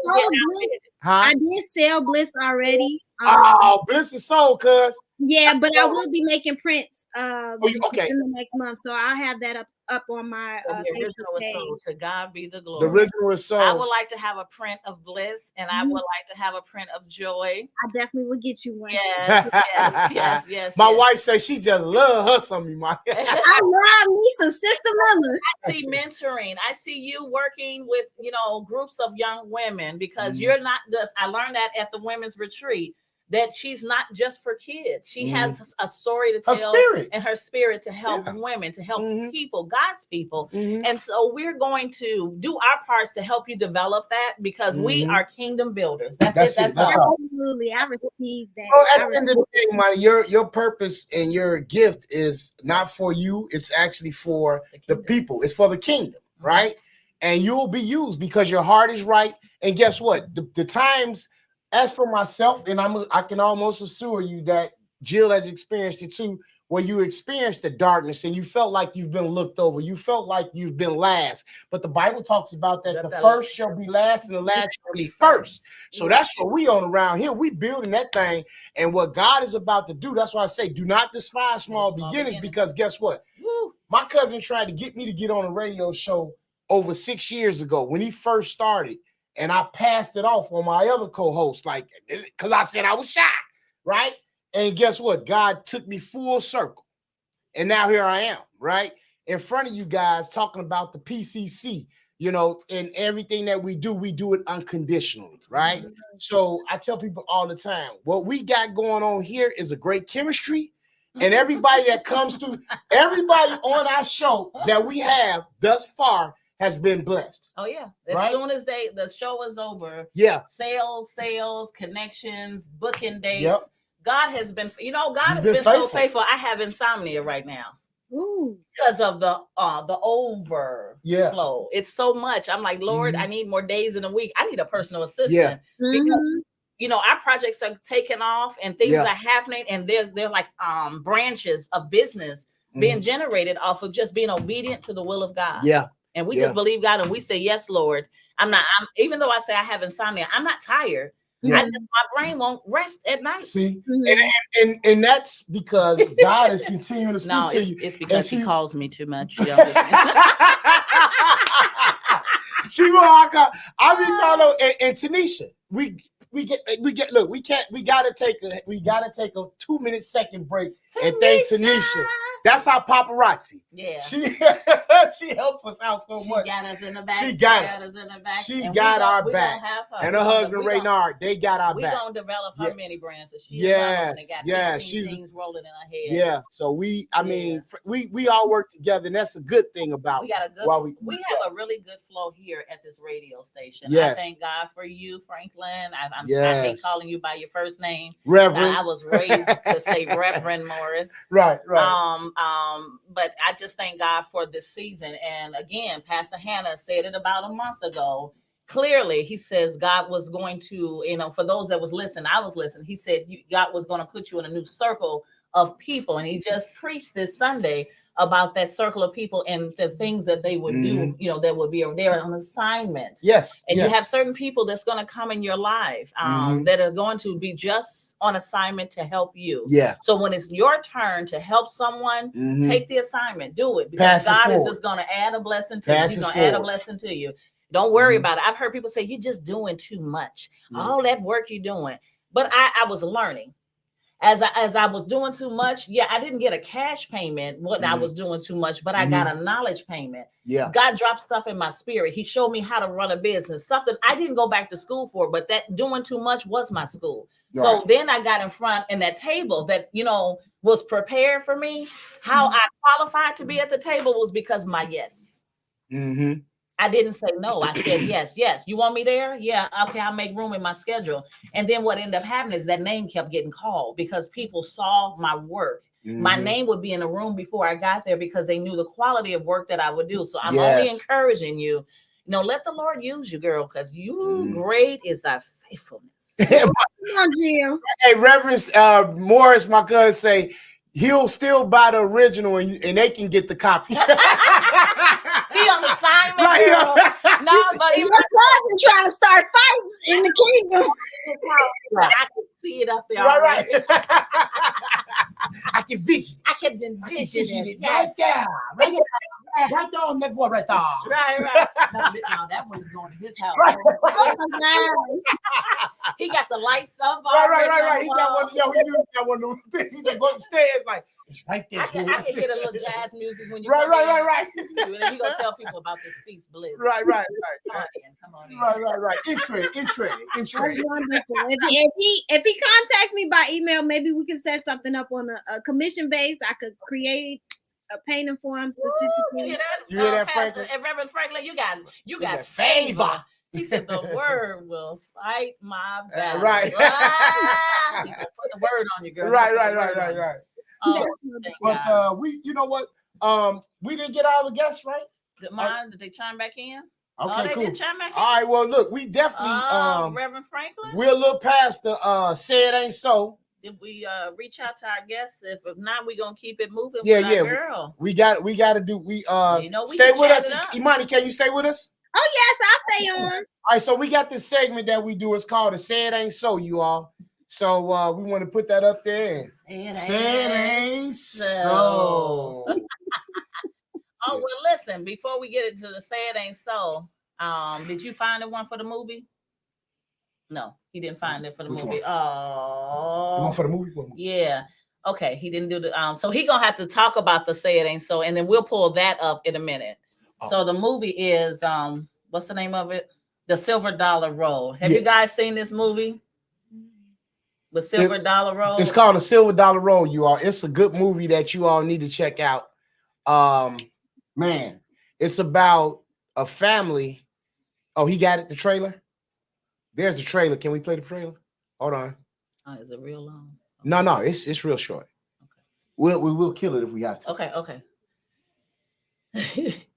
sold bliss. I did sell bliss already. Bliss is sold, cuz. Yeah, but I will be making prints in the next month. So I'll have that up on my the original is sold. To God be the glory. The original is sold. I would like to have a print of bliss, and I would like to have a print of joy. I definitely will get you one. Yes. My wife says she just love her some Imani. I love me some Sister Miller. I see mentoring. I see you working with groups of young women because you're not just. I learned that at the women's retreat. That she's not just for kids. She has a story to tell and her spirit to help women, to help people, God's people. And so we're going to do our parts to help you develop that because we are kingdom builders. That's it. That's all. Absolutely. I received that. Well, at the end of the day, Imani, your purpose and your gift is not for you. It's actually for the people. It's for the kingdom, right? And you'll be used because your heart is right. And guess what? The times... As for myself, and I can almost assure you that Jill has experienced it too, where you experienced the darkness and you felt like you've been looked over. You felt like you've been last. But the Bible talks about that the first shall be last and the last shall be first. So that's what we on around here. We building that thing. And what God is about to do, that's why I say, do not despise small beginnings, because guess what? My cousin tried to get me to get on a radio show over 6 years ago when he first started. And I passed it off on my other co-host, like, because I said I was shy, right? And guess what? God took me full circle. And now here I am, right? In front of you guys talking about the PCC, and everything that we do it unconditionally, right? So I tell people all the time, what we got going on here is a great chemistry. And everybody that comes through, everybody on our show that we have thus far has been blessed. Oh yeah. As Right? soon as the show is over, Yeah. sales, connections, booking dates. Yep. God has been, God He's has been been so faithful. faithful. I have insomnia right now Ooh. because of the overflow. It's so much. I'm like, Lord, I need more days in a week. I need a personal assistant because our projects are taking off and things are happening, and they're like branches of business being generated off of just being obedient to the will of God. Yeah. And we just believe God and we say, yes, Lord. I'm even though I say I have insomnia, I'm not tired. My brain won't rest at night. See, and that's because God is continuing to speak to you. It's because he calls me too much. She will. I mean, Carlo and Tanisha. We gotta take a 2-minute second break and thank Tanisha. That's our paparazzi. Yeah. She helps us out so much. She got us in the back. She got us. She got our back. And her husband Raynard, they got our back. We're gonna develop her many brands. So she's things rolling in her head. Yeah. So we all work together, and that's a good thing about we have a really good flow here at this radio station. Yes. I thank God for you, Franklin. I hate calling you by your first name. Reverend. I was raised to say Reverend Morris. Right. But I just thank God for this season. And again, Pastor Hannah said it about a month ago. Clearly, he says God was going to, for those that was listening, I was listening. He said God was going to put you in a new circle of people. And he just preached this Sunday about that circle of people and the things that they would do, that would be there on assignment. Yes. And you have certain people that's going to come in your life that are going to be just on assignment to help you. Yeah. So when it's your turn to help someone, take the assignment, do it, because God is just going to add a blessing to you. He's going to add a blessing to you. Don't worry about it. I've heard people say, you're just doing too much. All that work you're doing. But I was learning. As I was doing too much, I didn't get a cash payment when I was doing too much, but I got a knowledge payment. Yeah. God dropped stuff in my spirit. He showed me how to run a business, stuff that I didn't go back to school for, but that doing too much was my school. Right. So then I got in front in that table that, was prepared for me. How I qualified to be at the table was because my yes. I didn't say no. I said, yes. You want me there? Yeah. Okay. I'll make room in my schedule. And then what ended up happening is that name kept getting called because people saw my work. My name would be in the room before I got there because they knew the quality of work that I would do. So I'm only encouraging you, let the Lord use you, girl, because great is thy faithfulness. Hey, Reverend Morris, my cousin, say he'll still buy the original and they can get the copy. He on assignment. Right. No, but he was trying to start fights in the kingdom. I can see it up there. Right. I can envision it. Yes. Right there. Right there on that board right there. Right. No, that one's going to his house. Right. Oh my gosh. He got the lights up. Right. He got one. He got one of those things that go upstairs like it's right there. I can hear the little jazz music when you right. And then you gonna tell people about this Speaks Bliss. Right. Come on in. Right. Intro. If he contacts me by email, maybe we can set something up on a commission base. I could create a painting for him specifically. You hear that, Franklin? And Reverend Franklin, you got favor. He said the word will fight my battle. Right. He put the word on you, girl. Right. But we, we didn't get all the guests, right? Did they chime back in? Okay, they cool. did chime back in? All right, well, look, we definitely Reverend Franklin. We're a little past the say it ain't so. Did we reach out to our guests? If not, we're gonna keep it moving. Yeah. Our girl. We got to do. We stay with us. Imani, can you stay with us? Oh yes, I'll stay on. All right, so we got this segment that we do. It's called the Say It Ain't So, you all. So we want to put that up there. Say it ain't so. Oh, well, listen, before we get into the Say It Ain't So, did you find the one for the movie? No, he didn't find it for the movie. One? Oh. The one for the movie? Yeah. Okay, he didn't do the so he gonna have to talk about the Say It Ain't So, and then we'll pull that up in a minute. Oh. So the movie is what's the name of it? The Silver Dollar Road. Have you guys seen this movie? The Silver Dollar Road. It's called The Silver Dollar Road, you all. It's a good movie that you all need to check out. Man, it's about a family. Oh, he got it. The trailer. There's the trailer. Can we play the trailer? Hold on. Is it real long? No, it's real short. Okay. We will kill it if we have to. Okay.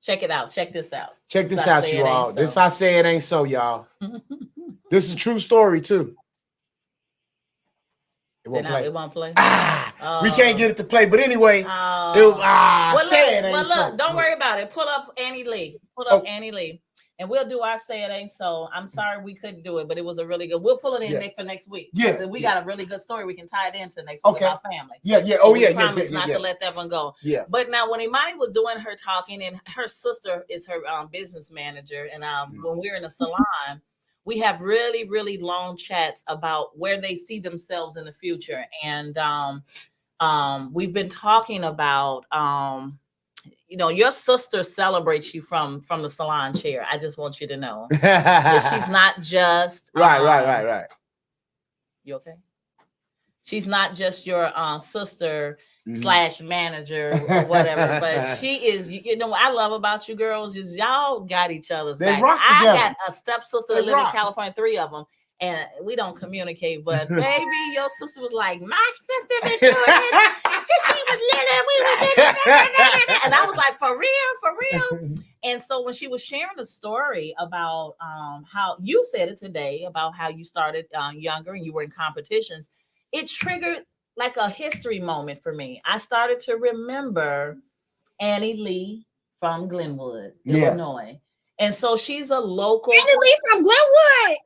Check it out. Check this out. Check this out, you all. This I say it ain't so, y'all. This is a true story too. It won't play. It won't play. We can't get it to play. But anyway, don't worry about it. Pull up Annie Lee. Annie Lee. And we'll do our Say It Ain't So. I'm sorry we couldn't do it, but it was a really good. We'll pull it in for next week. Yeah. We got a really good story. We can tie it into next week with our family. Yeah. So promise not to let that one go. Yeah. But now when Imani was doing her talking, and her sister is her business manager, and when we're in the salon, we have really, really long chats about where they see themselves in the future. And we've been talking about your sister celebrates you from the salon chair. I just want you to know that she's not just right. You okay? She's not just your sister / manager or whatever, but she is. What I love about you girls is y'all got each other's back. I got a stepsister that live in California, 3 of them. And we don't communicate, but baby, your sister was like, my sister been doing this since she was little. We were and I was like, for real. And so when she was sharing the story about how you said it today about how you started younger and you were in competitions, it triggered like a history moment for me. I started to remember Annie Lee from Glenwood, Illinois, and so she's a local. Annie Lee from Glenwood.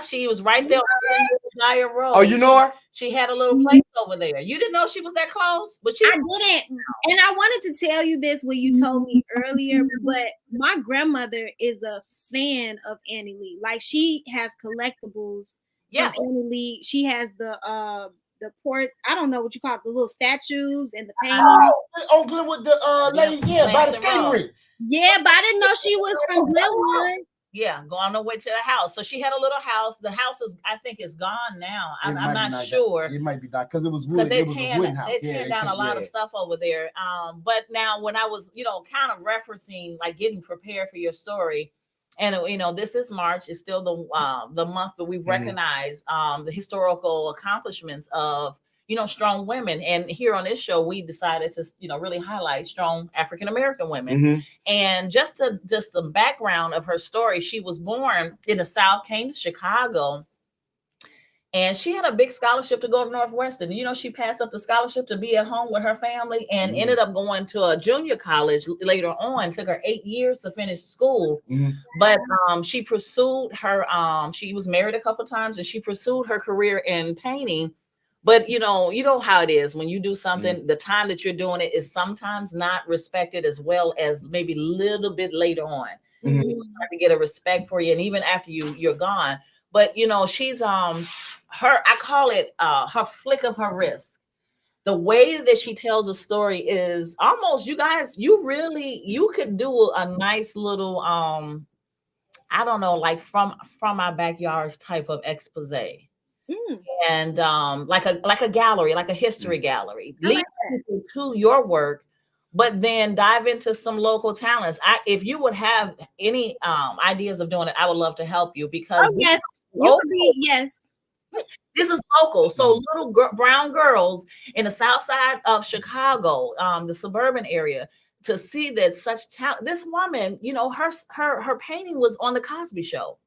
She was right there on the Road. Oh, you know her? She had a little place over there. You didn't know she was that close, but I didn't. And I wanted to tell you this when you told me earlier, but my grandmother is a fan of Annie Lee. Like, she has collectibles. Yeah, Annie Lee. She has the port. I don't know what you call it, the little statues and the paintings. Oh, Glenwood, the lady, by the skating rink. Yeah, but I didn't know she was from Glenwood. Yeah, go on the way to the house. So she had a little house. The house I think, is gone now. I'm not sure. It might be not because it was wood. It was a wooden house. They tear down a lot of stuff over there. But now when I was, kind of referencing, like getting prepared for your story, and this is March. It's still the month that we recognize the historical accomplishments of strong women. And here on this show, we decided to, really highlight strong African-American women. And just the background of her story, she was born in the South, came to Chicago, and she had a big scholarship to go to Northwestern. She passed up the scholarship to be at home with her family and ended up going to a junior college later on. It took her 8 years to finish school. But she pursued her, she was married a couple of times, and she pursued her career in painting. But you know how it is when you do something, the time that you're doing it is sometimes not respected as well as maybe a little bit later on. People start to get a respect for you, and even after you're gone. But she's I call it her flick of her wrist. The way that she tells a story is almost, you guys, you could do a nice little I don't know, like from our backyards type of expose. And like a gallery, like a history gallery, lead people to your work, but then dive into some local talents. If you would have any ideas of doing it, I would love to help you because yes. This is local. So little brown girls in the South Side of Chicago, the suburban area, to see that such talent. This woman, her painting was on the Cosby Show.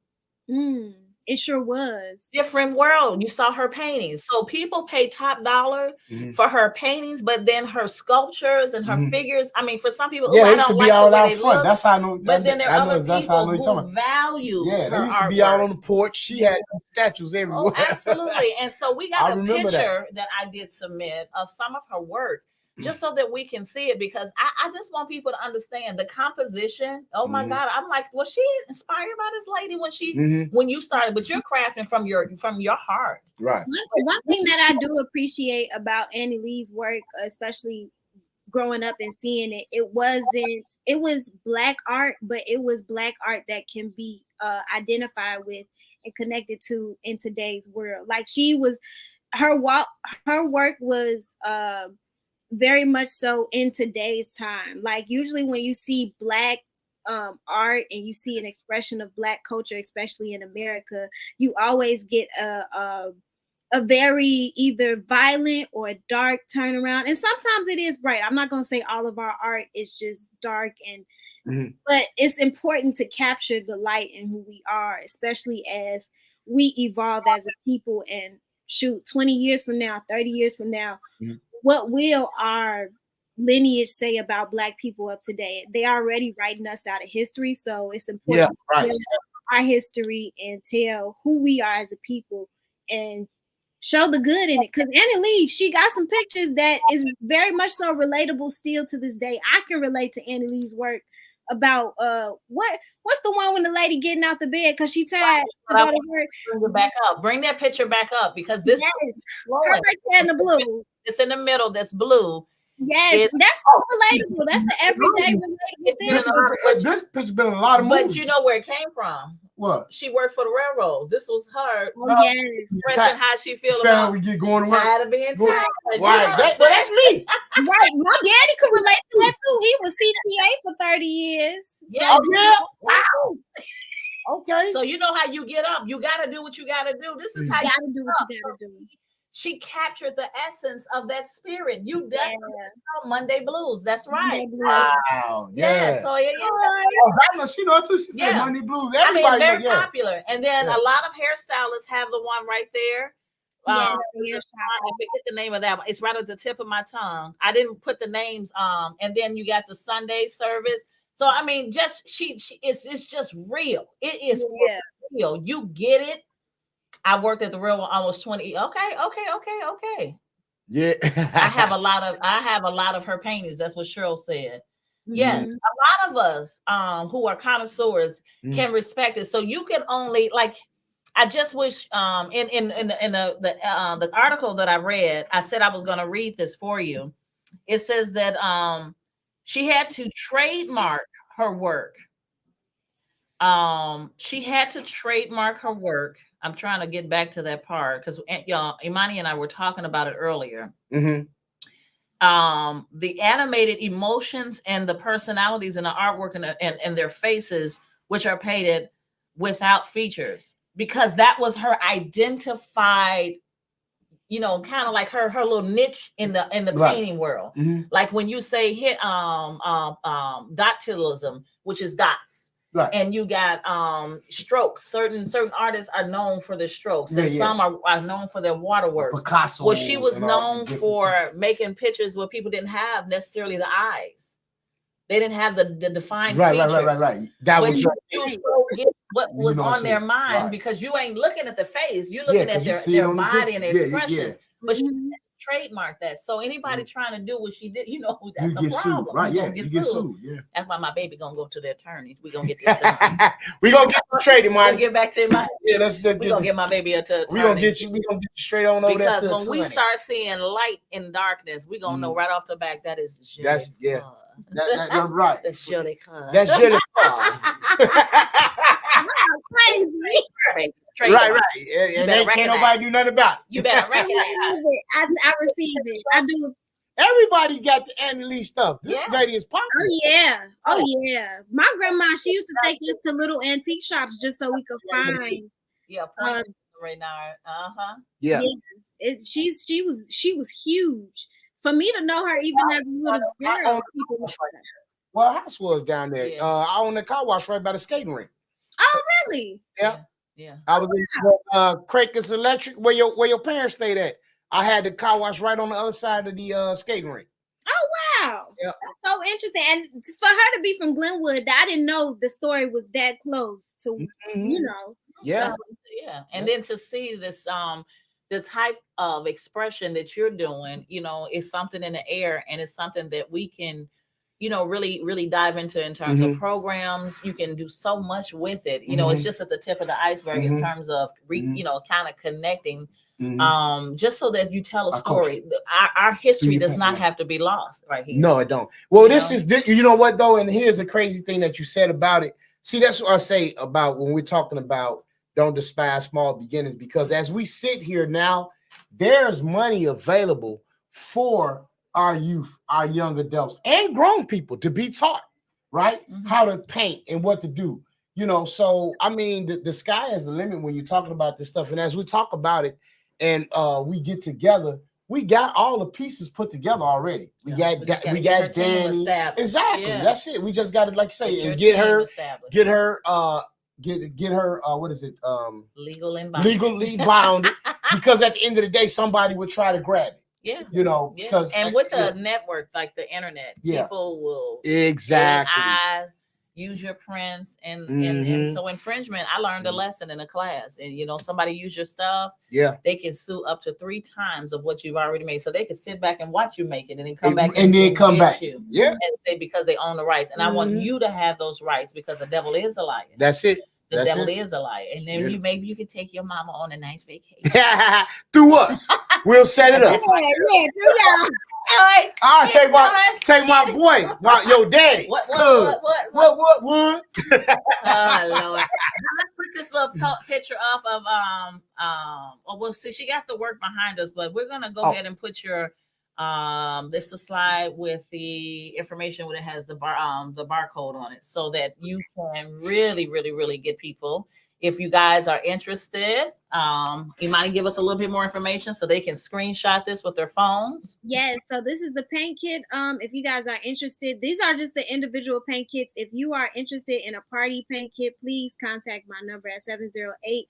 It sure was. Different world. You saw her paintings. So people pay top dollar for her paintings, but then her sculptures and her figures. I mean, for some people, they used to be all out front. That's how I know. But then there are other people who value her they used artwork. to be out on the porch. She had statues everywhere. Oh, absolutely. And so we got a picture that I did submit of some of her work, just so that we can see it, because I just want people to understand the composition. Oh my God. I'm like, was she inspired by this lady when you started? But you're crafting from your heart. Right. One thing that I do appreciate about Annie Lee's work, especially growing up and seeing it, it was Black art, but it was Black art that can be identified with and connected to in today's world. Like, her work was very much so in today's time. Like, usually when you see Black art and you see an expression of Black culture, especially in America, you always get a very either violent or dark turnaround, and sometimes it is bright. I'm not gonna say all of our art is just dark and but it's important to capture the light in who we are, especially as we evolve as a people. And shoot, 20 years from now, 30 years from now, what will our lineage say about Black people of today? They already writing us out of history, so it's important to tell our history and tell who we are as a people and show the good in it. Because Annie Lee, she got some pictures that is very much so relatable still to this day. I can relate to Annie Lee's work about what's the one when the lady getting out the bed because she tired to go to work. Bring it back up. Bring that picture back up because this is her right there in the blue. It's in the middle. That's blue. Yes, that's so relatable. That's the everyday relatable thing. This picture been in a lot of movies. But you know where it came from. What? She worked for the railroads. This was her expressing how she feel about we get going to work. Tired of being tired. Right. That's me. Right. My daddy could relate to that too. He was CTA for 30 years. Yeah. Oh, yeah. Wow. Okay. So you know how you get up. You got to do what you got to do. This is how you got to do what you got to do. She captured the essence of that spirit. You definitely Monday Blues. That's right. Wow. Yeah. So she knows too. She said Monday Blues. Everybody, I mean, very popular. And then a lot of hairstylists have the one right there. I forget the name of that one. It's right at the tip of my tongue. I didn't put the names. And then you got the Sunday service. So I mean, just it's just real. It is real. You get it. I worked at the railroad almost 20. Okay. Yeah. I have a lot of her paintings. That's what Cheryl said. Yes, a lot of us who are connoisseurs can respect it. So you can only I just wish in the article that I read, I said I was going to read this for you. It says that she had to trademark her work. She had to trademark her work. I'm trying to get back to that part because Imani and I were talking about it earlier. The animated emotions and the personalities in the artwork and their faces, which are painted without features, because that was her identified, kind of like her little niche in the painting world. Like when you say dactylism, which is dots. Right. And you got strokes. Certain artists are known for their strokes, and some are known for their waterworks. Picasso. Well, she was known for making pictures where people didn't have necessarily the eyes. They didn't have the defined features. Right. That was what was on their mind because you ain't looking at the face. You're looking at their body and their expressions. But she trademarked that. So anybody trying to do what she did, that's a problem. Sued, right? You get sued. Yeah. That's why my baby gonna go to the attorneys. We're gonna get this done. We're gonna get you straight, Imani. Get back to my we're gonna get my baby to attorney. We're gonna get you straight on over there. Because when we start seeing light in darkness, we're gonna know right off the back that is that's right. That's Jody Cud. That's Jody Cud. Crazy. Right. And can't nobody do nothing about it. You better recognize it. I receive it. I do. Everybody got the Annie Lee stuff. This lady is popular. Oh yeah. My grandma, she used to take us to little antique shops just so we could find. Right now. Yeah. She was huge. For me to know her even as a little girl. Well, her house was down there. I own the car wash right by the skating rink. Oh, really? Yeah. I was in Craig's Electric, where your parents stayed at. I had the car wash right on the other side of the skating rink. Oh wow! Yeah. That's so interesting. And for her to be from Glenwood, I didn't know the story was that close to Yeah. And then to see this the type of expression that you're doing, is something in the air, and it's something that we can really, really dive into in terms of programs. You can do so much with it. It's just at the tip of the iceberg in terms of, kind of connecting, just so that you tell a story. Our history does not have to be lost right here. No, it don't. Well, this is, you know what though? And here's the crazy thing that you said about it. See, that's what I say about when we're talking about don't despise small beginnings, because as we sit here now, there's money available for our youth, our young adults, and grown people to be taught. right? How to paint and what to do. You know, so I mean, the sky is the limit when you're talking about this stuff. And as we talk about it and we get together, we got all the pieces put together already. We got Danny. Exactly. Yeah. That's it. We just got to, like say, and get her what is it? Legally bounded. Because at the end of the day, somebody would try to grab it. Yeah. You know, because and with the network, like the internet, people will use your prints and so infringement. I learned a lesson in a class, and you know, somebody use your stuff, they can sue up to 3 times of what you've already made. So they can sit back and watch you make it and then come back and then come back you and say because they own the rights. And I want you to have those rights because the devil is a liar. That's it. The devil is a liar. And then maybe you can take your mama on a nice vacation. Through us. We'll set it up. Through y'all. I'll take my boy, your daddy. What? Oh Lord. Let's put this little picture up of well, see, she got the work behind us, but we're gonna go ahead and put your this the slide with the information when it has the barcode on it, so that you can really get people. If you guys are interested, you might give us a little bit more information so they can screenshot this with their phones. Yes, so this is the paint kit. If you guys are interested, these are just the individual paint kits. If you are interested in a party paint kit, please contact my number at 708-655-5663.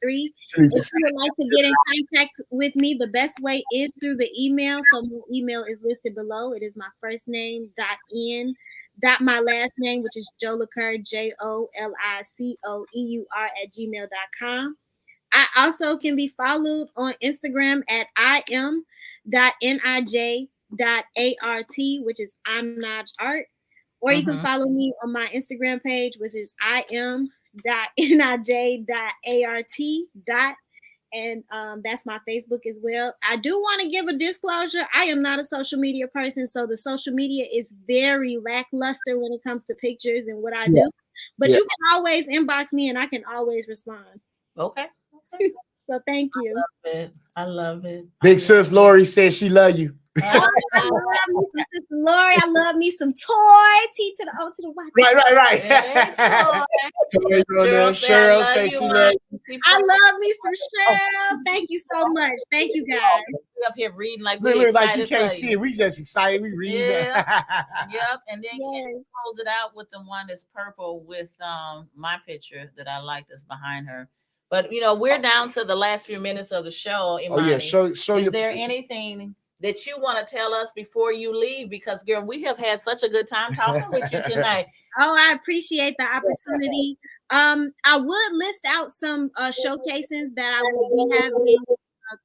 If you would like to get in contact with me, the best way is through the email. So my email is listed below. It is my first name my last name, which is Jolicoeur, JOLICOEUR @gmail.com. I also can be followed on Instagram at im.nij.art, which is I'm Naj Art. Or you can follow me on my Instagram page, which is im.nij.art. And that's my Facebook as well. I do want to give a disclosure. I am not a social media person, so the social media is very lackluster when it comes to pictures and what I do. But you can always inbox me and I can always respond. Okay. So thank you. I love it. Big sis Lori says she love you. I love me some Sister Lori. I love me some Toy. T to the O to the Y. Right. Cheryl says she loves you. I love me some Cheryl. Thank you so much. Thank you guys. We up here reading like you can't see it. We just excited. We read. Yep. And then can you close it out with the one that's purple with my picture that I like that's behind her. But you know, we're down to the last few minutes of the show. Imani. Show Is there anything that you want to tell us before you leave? Because girl, we have had such a good time talking with you tonight. Oh, I appreciate the opportunity. I would list out some showcases that I will be having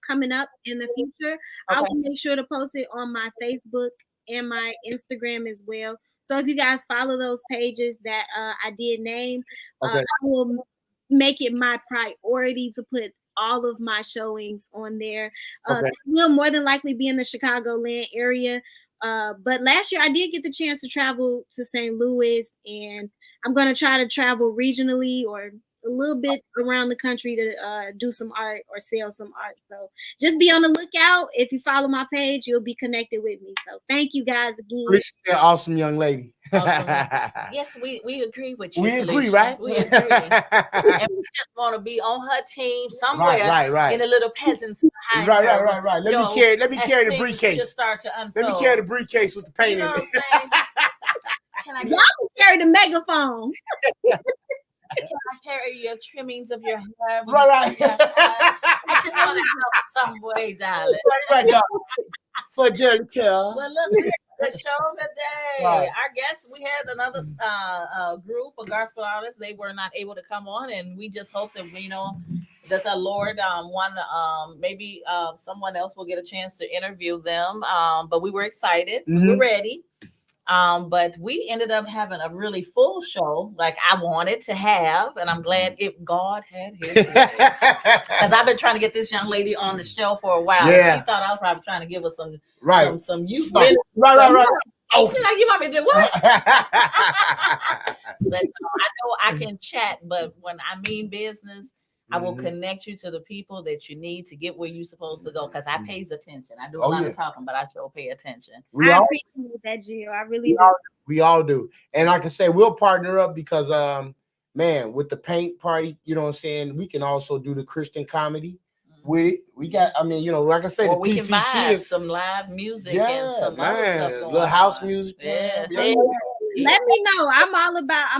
coming up in the future. I will make sure to post it on my Facebook and my Instagram as well. So if you guys follow those pages that I did name, I will make it my priority to put all of my showings on there. They will more than likely be in the Chicagoland area. But last year I did get the chance to travel to St. Louis, and I'm going to try to travel regionally or a little bit around the country to do some art or sell some art. So just be on the lookout. If you follow my page, you'll be connected with me. So thank you guys again. Appreciate that awesome young lady. Awesome. Yes, we agree with you. We agree, right? We agree. And we just want to be on her team somewhere right. in a little peasants behind right. her. Let me carry the briefcase. Just start to unfold. Let me carry the briefcase with the paint you know in what it. I'm saying? Y'all can carry the megaphone. Can I carry your trimmings of your hair? Right. I just want to help some way, darling. Right, darling. For Jericho. Well, look, the show today. Right. Our guests, we had another group of gospel artists. They were not able to come on, and we just hope that that the Lord maybe someone else will get a chance to interview them. But we were excited. We were ready. But we ended up having a really full show, like I wanted to have, and I'm glad God had his way. Because I've been trying to get this young lady on the show for a while. Yeah. She thought I was probably trying to give her some youth. Right. Oh, she's like, you want me to do what? So, I know I can chat, but when I mean business, I will connect you to the people that you need to get where you're supposed to go. Because I pays attention. I do a lot of talking, but I sure pay attention. I appreciate that, Jill. I really do. We all do. And like I say, we'll partner up because man, with the paint party, you know what I'm saying, we can also do the Christian comedy with it. We got, I mean, you know, like I say, the we PCC can vibe is some live music and some other stuff going the house on. music. Yeah. Let me know. I'm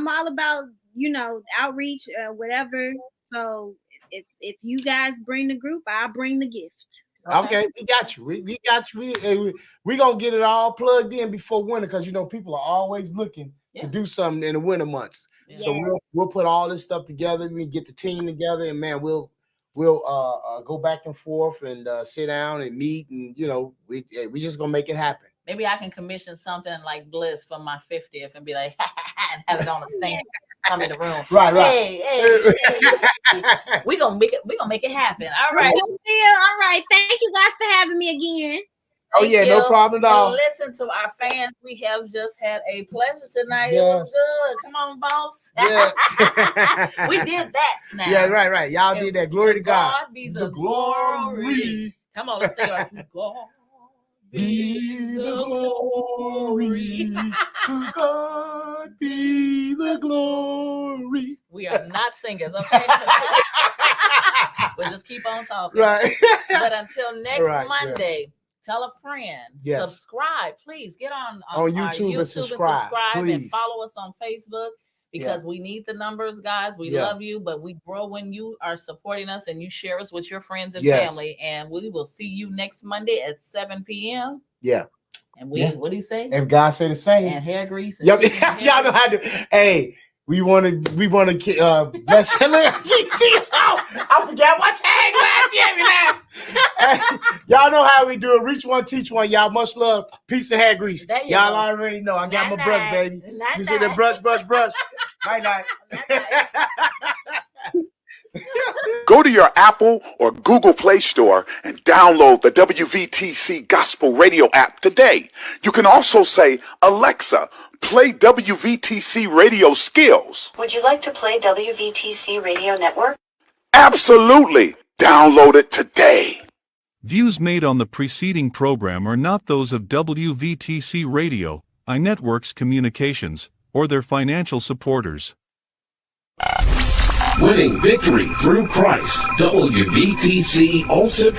all about, you know, outreach, whatever. So if you guys bring the group, I'll bring the gift. Okay, we got you. We got you. We gonna get it all plugged in before winter because you know people are always looking to do something in the winter months. Yeah. So we'll put all this stuff together. We get the team together, and man, we'll go back and forth and sit down and meet, and you know we just gonna make it happen. Maybe I can commission something like Bliss for my 50th and be like, and have it on a stand. Come in the room. Right. Hey. We gonna make it happen. All right. All right. Thank you guys for having me again. Thank you. No problem at all. And listen to our fans. We have just had a pleasure tonight. Yes. It was good. Come on, boss. Yeah. We did that now. Yeah, right. Y'all did that. Glory to God. God be the glory. Come on, let's say it. To God be the glory. To God be the glory. We are not singers, okay? We'll just keep on talking. Right. But until next Monday, tell a friend. Yes. Subscribe. Please get on YouTube and subscribe and follow us on Facebook because we need the numbers, guys. We love you, but we grow when you are supporting us and you share us with your friends and family. And we will see you next Monday at 7 p.m. Yeah. And what do you say? If God say the same. And hair grease. And y'all know how to. Hey, we want to bless. I forgot what tag last year. Y'all know how we do it. Reach one, teach one. Y'all much love. Peace and hair grease. Y'all already know. I got my brush, baby. You see the brush. Night. Go to your Apple or Google Play Store and download the WVTC Gospel Radio app today. You can also say, Alexa, play WVTC Radio Skills. Would you like to play WVTC Radio Network? Absolutely. Download it today. Views made on the preceding program are not those of WVTC Radio, iNetworks Communications, or their financial supporters. Winning victory through Christ. WVTC Allsip